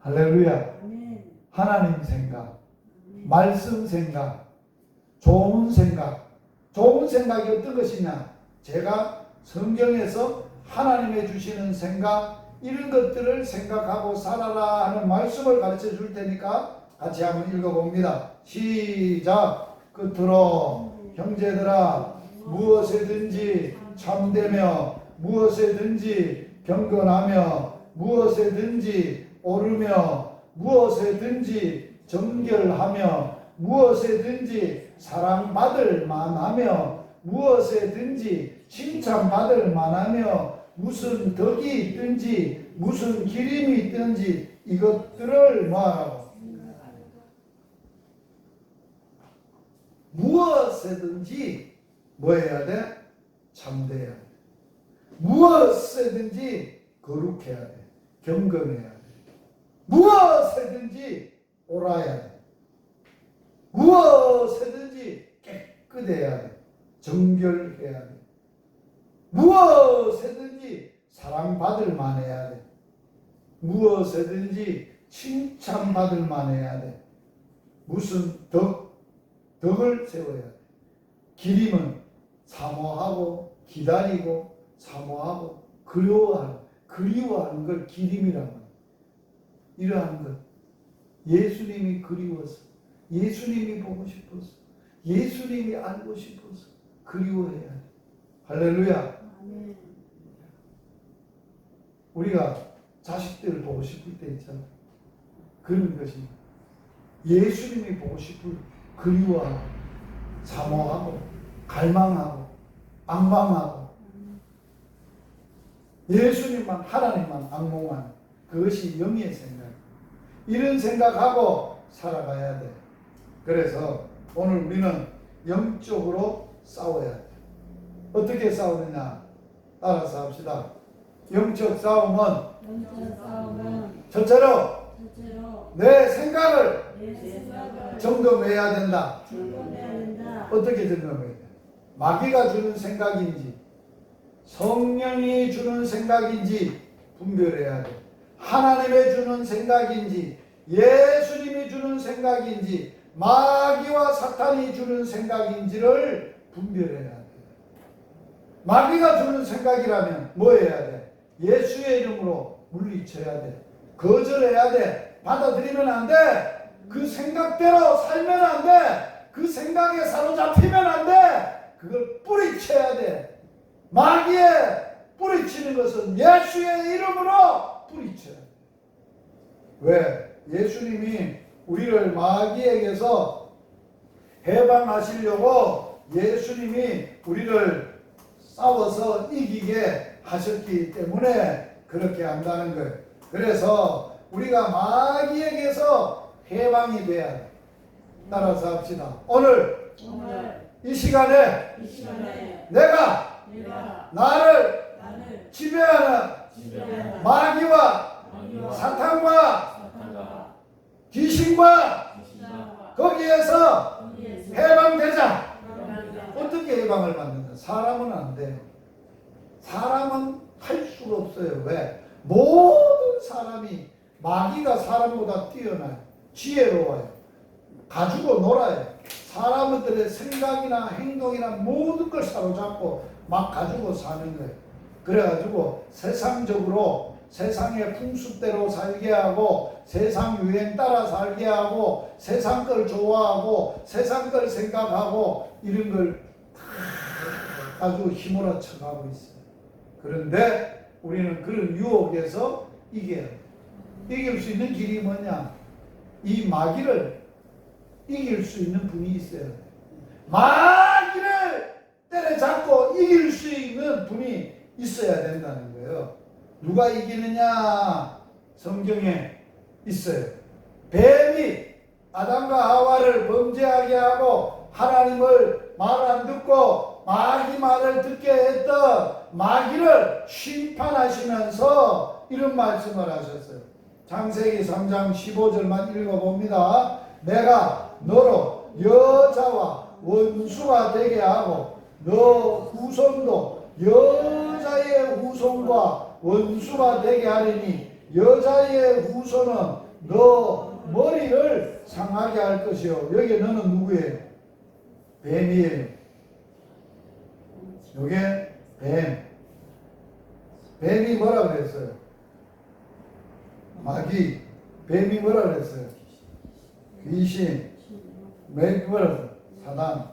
할렐루야. 하나님 생각, 말씀 생각, 좋은 생각. 좋은 생각이 어떤 것이냐? 제가 성경에서 하나님의 주시는 생각 이런 것들을 생각하고 살아라 하는 말씀을 가르쳐 줄 테니까 같이 한번 읽어봅니다. 시작. 끝으로 형제들아 무엇에든지 참되며 무엇에든지 경건하며 무엇에든지 옳으며 무엇에든지 정결하며 무엇에든지 사랑받을 만하며 무엇에든지 칭찬받을 만하며 무슨 덕이 있든지 무슨 기림이 있든지 이것들을 뭐하라고? 무엇에든지 뭐 해야 돼? 참돼야 돼. 무엇에든지 거룩해야 돼. 경건해야 돼. 무엇에든지 옳아야 돼. 무엇에든지 깨끗해야 돼. 정결해야 돼. 무엇에든지 사랑받을 만해야 돼. 무엇에든지 칭찬받을 만해야 돼. 무슨 덕을 세워야 돼. 기림은 사모하고 기다리고 사모하고 그리워하는 걸 기림이라고 해요. 이러한 것. 예수님이 그리워서, 예수님이 보고 싶어서, 예수님이 알고 싶어서 그리워해야 돼. 할렐루야. 우리가 자식들을 보고 싶을 때 있잖아. 그런 것이 예수님이 보고 싶을 그리워하고 사모하고 갈망하고 앙망하고 예수님만 하나님만 앙몽하는 그것이 영의 생각. 이런 생각하고 살아가야 돼. 그래서 오늘 우리는 영적으로 싸워야 돼. 어떻게 싸우느냐? 따라서 합시다. 영적 싸움은 첫째로 내 생각을 점검해야 된다. 어떻게 점검해야 돼? 마귀가 주는 생각인지 성령이 주는 생각인지 분별해야 돼. 하나님의 주는 생각인지 예수님이 주는 생각인지 마귀와 사탄이 주는 생각인지를 분별해야 돼. 마귀가 주는 생각이라면 뭐 해야 돼? 예수의 이름으로 물리쳐야 돼. 거절해야 돼. 받아들이면 안 돼. 그 생각대로 살면 안 돼. 그 생각에 사로잡히면 안 돼. 그걸 뿌리쳐야 돼. 마귀에 뿌리치는 것은 예수의 이름으로 뿌리쳐야 돼. 왜? 예수님이 우리를 마귀에게서 해방하시려고 예수님이 우리를 싸워서 이기게 하셨기 때문에 그렇게 한다는 거예요. 그래서 우리가 마귀에게서 해방이 돼야 돼. 따라서 합시다. 오늘 이 시간에 내가 나를 지배하는 마귀와 사탄과 귀신과 거기에서 해방되자. 어떻게 해방을 받는다? 사람은 안 돼요. 사람은 할 수가 없어요. 왜? 모든 사람이 마귀가 사람보다 뛰어나요. 지혜로워요. 가지고 놀아요. 사람들의 생각이나 행동이나 모든 걸 사로잡고 막 가지고 사는 거예요. 그래가지고 세상적으로 세상의 풍습대로 살게 하고 세상 유행 따라 살게 하고 세상 걸 좋아하고 세상 걸 생각하고 이런 걸 다 아주 힘으로 쳐가고 있어요. 그런데 우리는 그런 유혹에서 이겨야 돼요. 이길 수 있는 길이 뭐냐? 이 마귀를 이길 수 있는 분이 있어야 돼요. 마귀를 때려잡고 이길 수 있는 분이 있어야 된다는 거예요. 누가 이기느냐? 성경에 있어요. 뱀이 아담과 하와를 범죄하게 하고 하나님을 말 안 듣고 마귀 말을 듣게 했던 마귀를 심판하시면서 이런 말씀을 하셨어요. 창세기 3장 15절만 읽어봅니다. 내가 너로 여자와 원수가 되게 하고 너 후손도 여자의 후손과 원수가 되게 하리니 여자의 후손은 너 머리를 상하게 할 것이요. 여기 너는 누구예요? 뱀이에요. 요게 뱀. 뱀이 뭐라 그랬어요? 마귀. 뱀이 뭐라 그랬어요? 귀신. 뱀이 뭐라 그랬어요? 사단.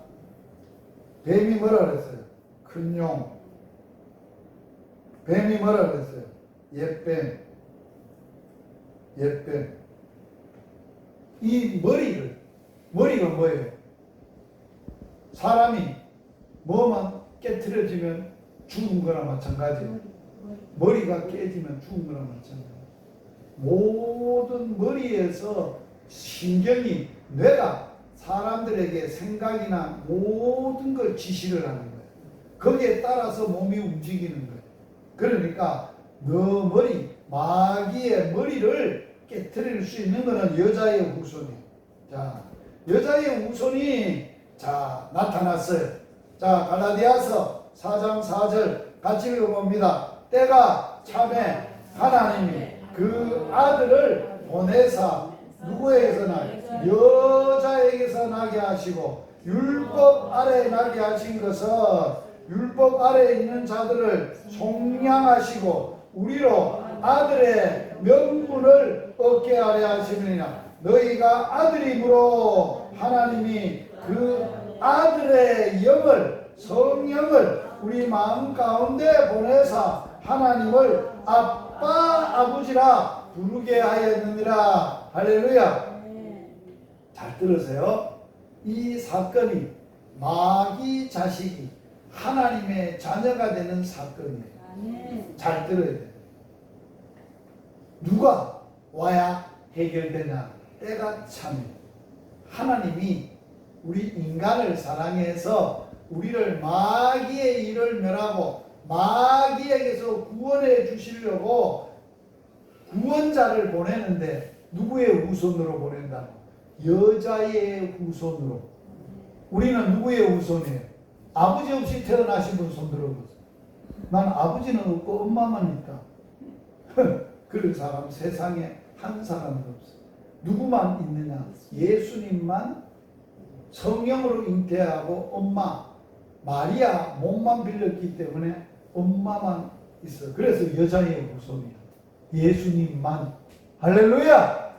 뱀이 뭐라 그랬어요? 큰 용. 뱀이 뭐라 그랬어요? 옛뱀. 옛뱀. 이 머리가 뭐예요? 사람이 뭐만 깨트려지면 죽은 거나 마찬가지예요. 머리가 깨지면 죽은 거나 마찬가지예요. 모든 머리에서 신경이, 뇌가 사람들에게 생각이나 모든 걸 지시를 하는 거예요. 거기에 따라서 몸이 움직이는 거예요. 그러니까 너 머리, 마귀의 머리를 깨트릴 수 있는 것은 여자의 후손이에요. 자, 여자의 후손이 나타났어요. 자, 갈라디아서 4장 4절 같이 읽어봅니다. 때가 참에 하나님이 그 아들을 보내사 누구에게서 나게? 여자에게서 나게 하시고, 율법 아래에 나게 하신 것은 율법 아래에 있는 자들을 속량하시고 우리로 아들의 명분을 얻게 하려 하심이니라. 너희가 아들임으로 하나님이 그 아들의 영을, 성령을 우리 마음 가운데 보내사 하나님을 아빠 아버지라 부르게 하였느니라. 할렐루야. 잘 들으세요. 이 사건이 마귀 자식이 하나님의 자녀가 되는 사건이에요. 잘 들어야 돼요. 누가 와야 해결되냐? 때가 참에 하나님이 우리 인간을 사랑해서 우리를 마귀의 일을 멸하고 마귀에게서 구원해 주시려고 구원자를 보내는데 누구의 후손으로 보낸다고? 여자의 후손으로. 우리는 누구의 후손이에요? 아버지 없이 태어나신 분 손 들어보세요. 난 아버지는 없고 엄마만 있다. 그런 사람 세상에 한 사람도 없어. 누구만 있느냐? 예수님만 성령으로 잉태하고 엄마 마리아 몸만 빌렸기 때문에 엄마만 있어. 그래서 여자의 후손이야. 예수님만. 할렐루야.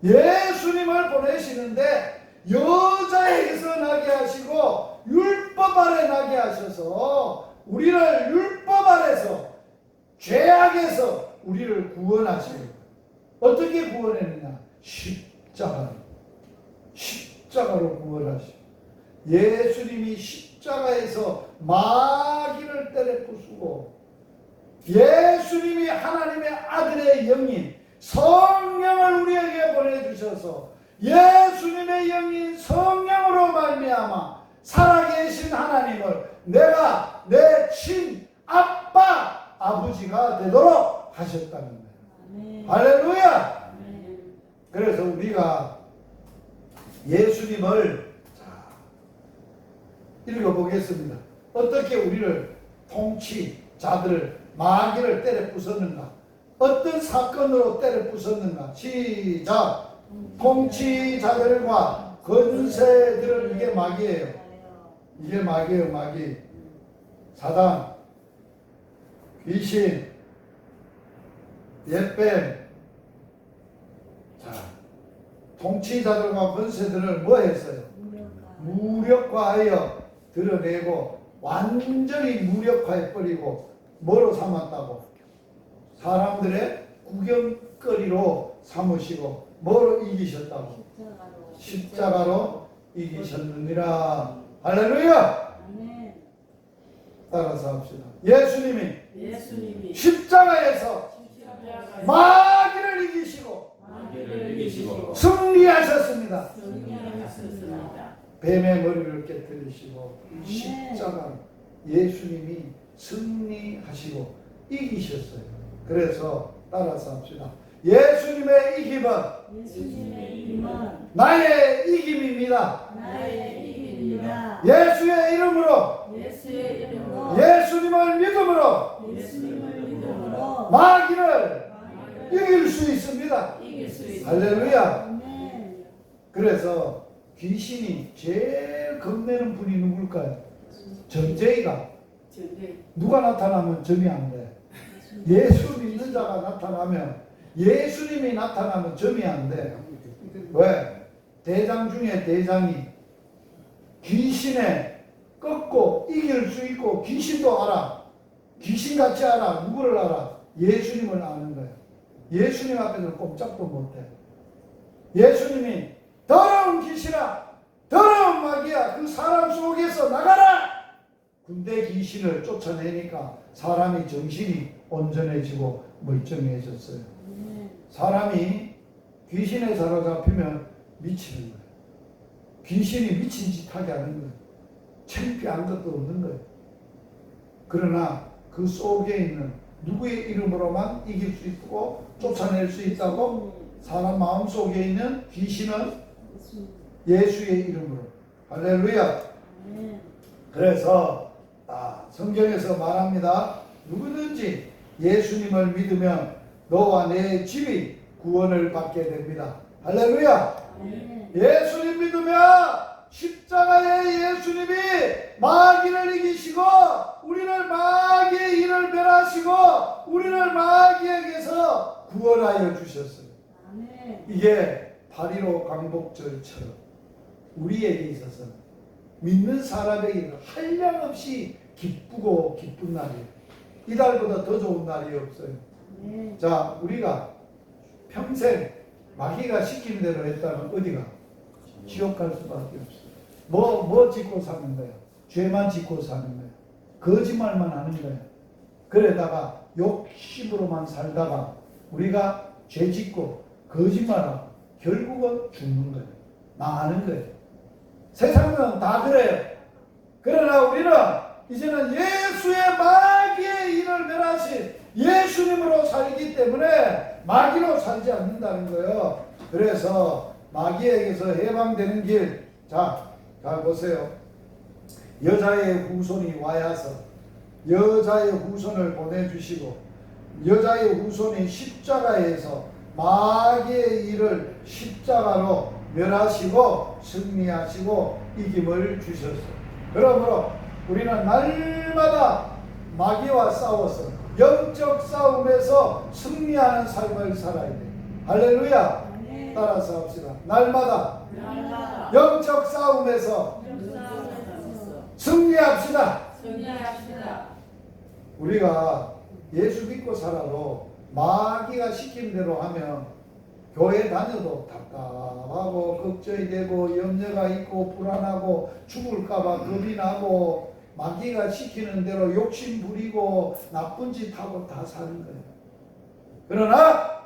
예수님을 보내시는데 여자에게서 나게 하시고 율법 아래 나게 하셔서 우리를 율법 아래서 죄악에서 우리를 구원하시는 거예요. 어떻게 구원했느냐? 십자가로 구원하시고 예수님이 십자가에서 마귀를 때려 부수고 예수님이 하나님의 아들의 영인 성령을 우리에게 보내주셔서 예수님의 영인 성령으로 말미암아 살아계신 하나님을 내가 내 친아빠 아버지가 되도록 하셨다는 거예요. 아멘. 할렐루야. 아멘. 그래서 우리가 예수님을 읽어보겠습니다. 어떻게 우리를 통치자들을 마귀를 때려 부쉈는가? 어떤 사건으로 때려 부쉈는가? 시작. 통치자들과 권세들을, 이게 마귀예요. 이게 마귀예요. 마귀. 사단, 귀신, 옛뱀. 자, 통치자들과 권세들을 뭐 했어요? 무력화하여 드러내고 완전히 무력화해버리고 뭐로 삼았다고? 사람들의 구경거리로 삼으시고 뭐로 이기셨다고? 십자가로 이기셨느니라. 할렐루야. 따라서 합시다. 예수님이 십자가에서 마귀를 이기시고 승리하셨습니다. 뱀의 머리를 깨뜨리시고 십자가 예수님이 승리하시고 이기셨어요. 그래서 따라서 합시다. 예수님의 이김은 나의 이김입니다. 예수의 이름으로 예수님을 믿음으로 마귀를 이길 수 있습니다. 할렐루야. 그래서 귀신이 제일 겁내는 분이 누굴까요? 점쟁이가. 누가 나타나면 점이 안 돼. 예수 믿는 자가 나타나면, 예수님이 나타나면 점이 안 돼. 왜? 대장 중에 대장이 귀신에 꺾고 이길 수 있고 귀신도 알아. 귀신같이 알아. 누구를 알아? 예수님을 아는 거예요. 예수님 앞에서 꼼짝도 못해. 예수님이 더러운 귀신아 더러운 마귀야, 그 사람 속에서 나가라! 군대 귀신을 쫓아내니까 사람이 정신이 온전해지고 멀쩡해졌어요. 사람이 귀신에 사로잡히면 미치는 거예요. 귀신이 미친 짓 하게 하는 거예요. 창피한 것도 없는 거예요. 그러나 그 속에 있는 누구의 이름으로만 이길 수 있고 쫓아낼 수 있다고? 사람 마음속에 있는 귀신은 예수의 이름으로. 할렐루야. 그래서 성경에서 말합니다. 누구든지 예수님을 믿으면 너와 내 집이 구원을 받게 됩니다. 할렐루야. 예수님 믿으면 십자가의 예수님이 마귀를 이기시고 우리를 마귀의 일을 멸하시고 우리를 마귀에게서 구원하여 주셨어요. 이게 8.15 광복절처럼 우리에게 있어서 믿는 사람에게 한량없이 기쁘고 기쁜 날이에요. 이달보다 더 좋은 날이 없어요. 자, 우리가 평생 마귀가 시키는 대로 했다면 어디가? 지옥 갈 수밖에 없어요. 뭐 짓고 사는 거야? 죄만 짓고 사는 거야. 거짓말만 하는 거야. 그러다가 욕심으로만 살다가 우리가 죄 짓고 거짓말하고 결국은 죽는 거예요. 망하는 거예요. 세상은 다 그래요. 그러나 우리는 이제는 예수의 마귀의 일을 멸하신 예수님으로 살기 때문에 마귀로 살지 않는다는 거예요. 그래서 마귀에게서 해방되는 길, 자 보세요. 여자의 후손이 와야서 여자의 후손을 보내주시고 여자의 후손이 십자가에서 마귀의 일을 십자가로 멸하시고 승리하시고 이김을 주셨어요. 그러므로 우리는 날마다 마귀와 싸워서 영적 싸움에서 승리하는 삶을 살아야 돼요. 할렐루야. 따라서 합시다. 날마다 영적 싸움에서 승리합시다. 우리가 예수 믿고 살아도 마귀가 시킨 대로 하면 교회 다녀도 답답하고 걱정이 되고 염려가 있고 불안하고 죽을까봐 겁이 나고 마귀가 시키는 대로 욕심 부리고 나쁜 짓 하고 다 사는 거예요. 그러나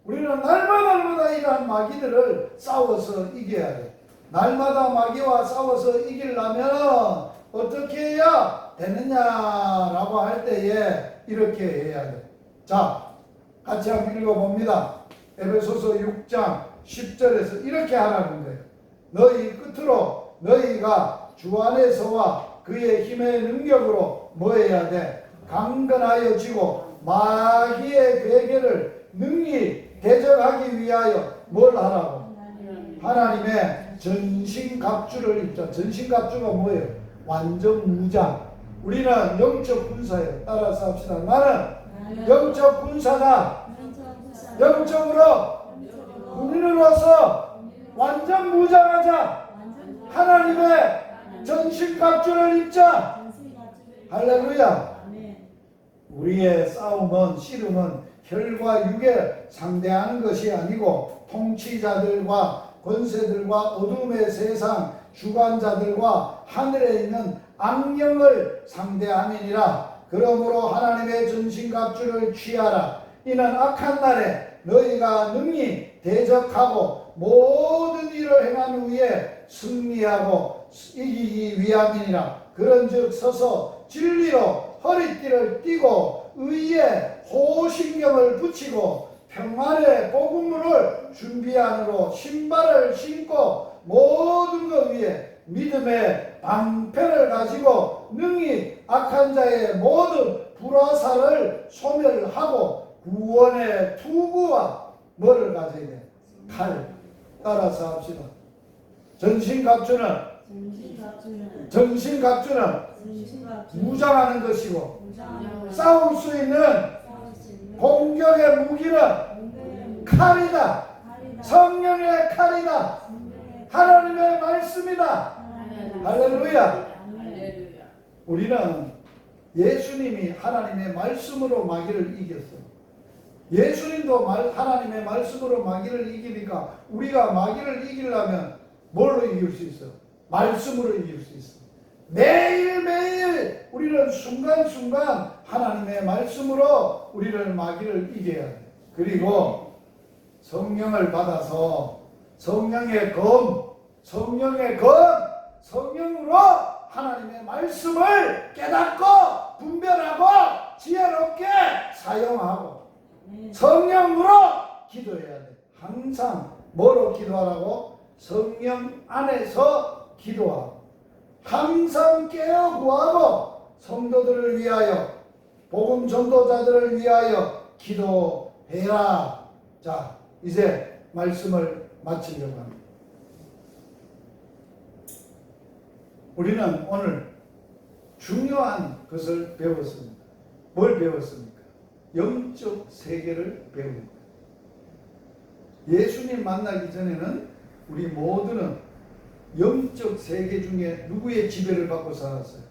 우리는 날마다 이러한 마귀들을 싸워서 이겨야 돼. 날마다 마귀와 싸워서 이기려면 어떻게 해야 되느냐라고 할 때에 이렇게 해야 돼. 자, 같이 한번 읽어봅니다. 에베소서 6장 10절에서 이렇게 하라는 거예요. 너희 끝으로 너희가 주 안에서와 그의 힘의 능력으로 뭐 해야 돼? 강건하여지고 마귀의 괴계를 능히 대적하기 위하여 뭘 하라고? 하나님의 전신갑주를 입자. 전신갑주가 뭐예요? 완전 무장. 우리는 영적 군사예요. 따라서 합시다. 나는 영적 군사다. 영적으로 군인으로서 완전 무장하자. 하나님의 전신갑주를 입자. 할렐루야. 우리의 싸움은 씨름은 혈과 육에 상대하는 것이 아니고 통치자들과 권세들과 어둠의 세상 주관자들과 하늘에 있는 악령을 상대함이니라. 그러므로 하나님의 전신갑주를 취하라. 이는 악한 날에 너희가 능히 대적하고 모든 일을 행한 후에 승리하고 이기기 위함이니라. 그런즉 서서 진리로 허리띠를 띠고 의에 호신경을 붙이고 평안의 복음을 준비하므로 신발을 신고 모든 것 위에 믿음의 방패를 가지고 능히 악한 자의 모든 불화살을 소멸하고 구원의 투구와 뭐를 가져야 돼? 칼. 따라서 합시다. 전신갑주는 무장하는 것이고 싸울 수 있는 공격의 무기는 칼이다. 성령의 칼이다. 하나님의 말씀이다. 할렐루야. 우리는 예수님이 하나님의 말씀으로 마귀를 이겼어요. 예수님도 하나님의 말씀으로 마귀를 이기니까 우리가 마귀를 이기려면 뭘로 이길 수 있어? 말씀으로 이길 수 있어. 매일매일 우리는 순간순간 하나님의 말씀으로 우리를 마귀를 이겨야 돼. 그리고 성령을 받아서 성령의 성령으로 하나님의 말씀을 깨닫고 분별하고 지혜롭게 사용하고 성령으로 기도해야 돼. 항상 뭐로 기도하라고? 성령 안에서 기도하고 항상 깨어 구하고 성도들을 위하여 복음 전도자들을 위하여 기도해라. 자, 이제 말씀을 마치려고 합니다. 우리는 오늘 중요한 것을 배웠습니다. 뭘 배웠습니까? 영적 세계를 배웁니다. 예수님 만나기 전에는 우리 모두는 영적 세계 중에 누구의 지배를 받고 살았어요?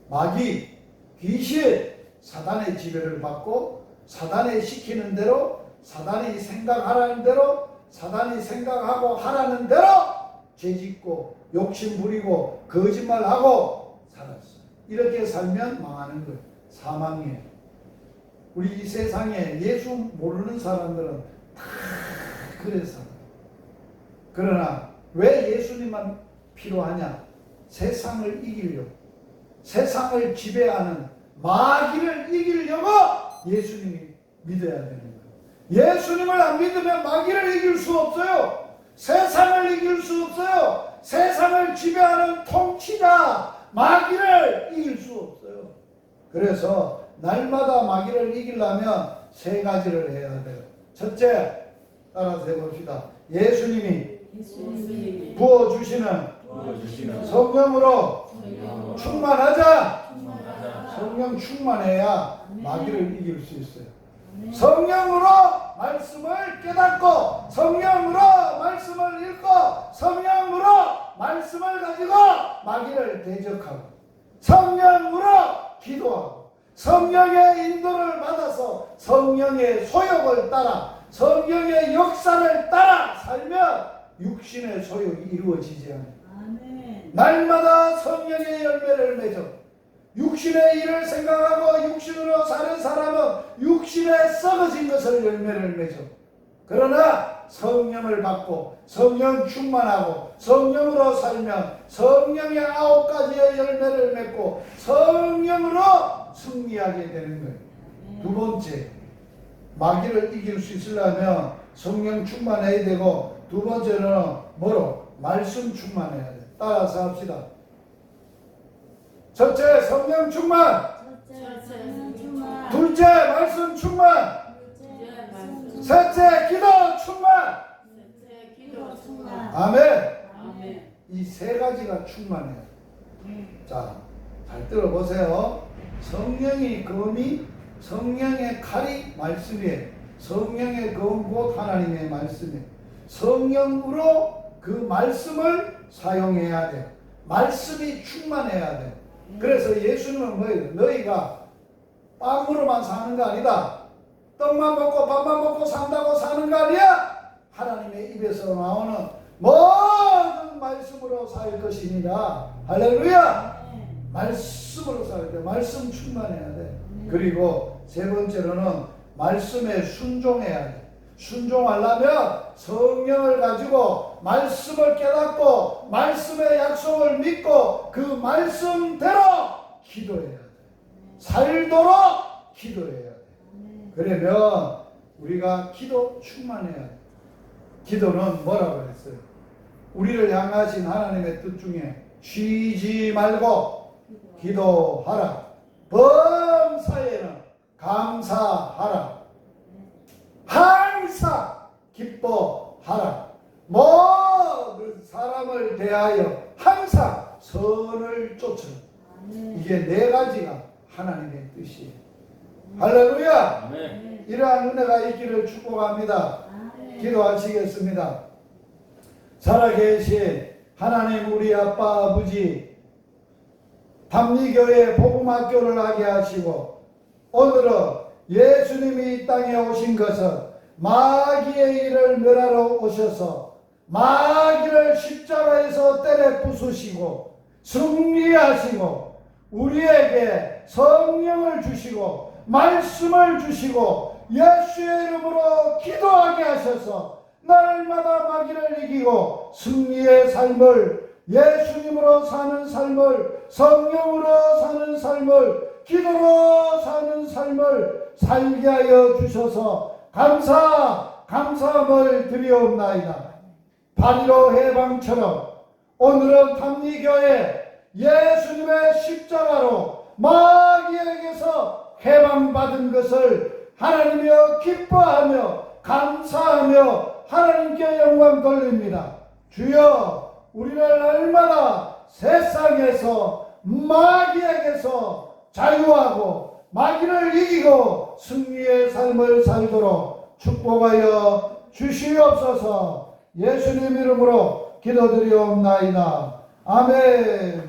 마귀, 귀신, 사단의 지배를 받고 사단이 시키는 대로, 사단이 생각하라는 대로, 사단이 생각하고 하라는 대로 죄짓고 욕심 부리고 거짓말하고 살았어요. 이렇게 살면 망하는 거예요. 사망이에요. 우리 이 세상에 예수 모르는 사람들은 다 그래서. 그러나 왜 예수님만 필요하냐? 세상을 이기려고, 세상을 지배하는 마귀를 이기려고 예수님이 믿어야 되는 거예요. 예수님을 안 믿으면 마귀를 이길 수 없어요. 세상을 이길 수 없어요. 세상을 지배하는 통치자 마귀를 이길 수 없어요. 그래서 날마다 마귀를 이기려면 세 가지를 해야 돼요. 첫째, 따라서 해봅시다. 예수님이 부어주시는 성령으로 충만하자. 성령 충만해야 마귀를 이길 수 있어요. 성령으로 말씀을 깨닫고 성령으로 말씀을 읽고 성령으로 말씀을 가지고 마귀를 대적하고 성령으로 기도하고 성령의 인도를 받아서 성령의 소욕을 따라 성령의 역사를 따라 살면 육신의 소욕이 이루어지지 않아요. 날마다 성령의 열매를 맺어 육신의 일을 생각하고 육신으로 사는 사람은 육신에 썩어진 것을 열매를 맺어. 그러나 성령을 받고 성령 충만하고 성령으로 살면 성령의 9가지의 열매를 맺고 성령으로 승리하게 되는 거예요. 두 번째, 마귀를 이길 수 있으려면 성령 충만해야 되고, 두 번째는 뭐로? 말씀 충만해야 돼. 따라서 합시다. 첫째, 성령 충만. 둘째, 말씀 충만. 셋째, 기도 충만. 아멘. 이 세 가지가 충만해요. 자, 잘 들어보세요. 성령이 검이, 성령의 칼이 말씀이에요. 성령의 검 곧 하나님의 말씀이에요. 성령으로 그 말씀을 사용해야 돼요. 말씀이 충만해야 돼요. 그래서 예수님은 뭐예요? 너희가 빵으로만 사는 거 아니다. 떡만 먹고 밥만 먹고 산다고 사는 거 아니야. 하나님의 입에서 나오는 모든 말씀으로 살 것이니라. 할렐루야. 말씀으로 살아야 돼. 말씀 충만해야 돼. 그리고 세 번째로는 말씀에 순종해야 돼. 순종하려면 성령을 가지고 말씀을 깨닫고 말씀의 약속을 믿고 그 말씀대로 기도해야 돼. 살도록 기도해야 돼. 그러면 우리가 기도 충만해야 돼. 기도는 뭐라고 했어요? 우리를 향하신 하나님의 뜻 중에 쉬지 말고 기도하라. 범사에는 감사하라. 항상 기뻐하라. 모든 사람을 대하여 항상 선을 쫓으라. 이게 네 가지가 하나님의 뜻이에요. 할렐루야. 아멘. 이러한 은혜가 있기를 축복합니다. 아멘. 기도하시겠습니다. 살아계신 하나님 우리 아빠 아버지, 담리교회 복음학교를 하게 하시고 오늘은 예수님이 이 땅에 오신 것은 마귀의 일을 멸하러 오셔서 마귀를 십자가에서 때려 부수시고 승리하시고 우리에게 성령을 주시고 말씀을 주시고 예수의 이름으로 기도하게 하셔서 날마다 마귀를 이기고 승리의 삶을, 예수님으로 사는 삶을, 성령으로 사는 삶을, 기도로 사는 삶을 살게 하여 주셔서 감사함을 드리옵나이다. 8.15 해방처럼 오늘은 감리교회 예수님의 십자가로 마귀에게서 해방받은 것을 하나님이여 기뻐하며 감사하며 하나님께 영광 돌립니다. 주여, 우리를 날마다 세상에서 마귀에게서 자유하고 마귀를 이기고 승리의 삶을 살도록 축복하여 주시옵소서. 예수님 이름으로 기도드리옵나이다. 아멘.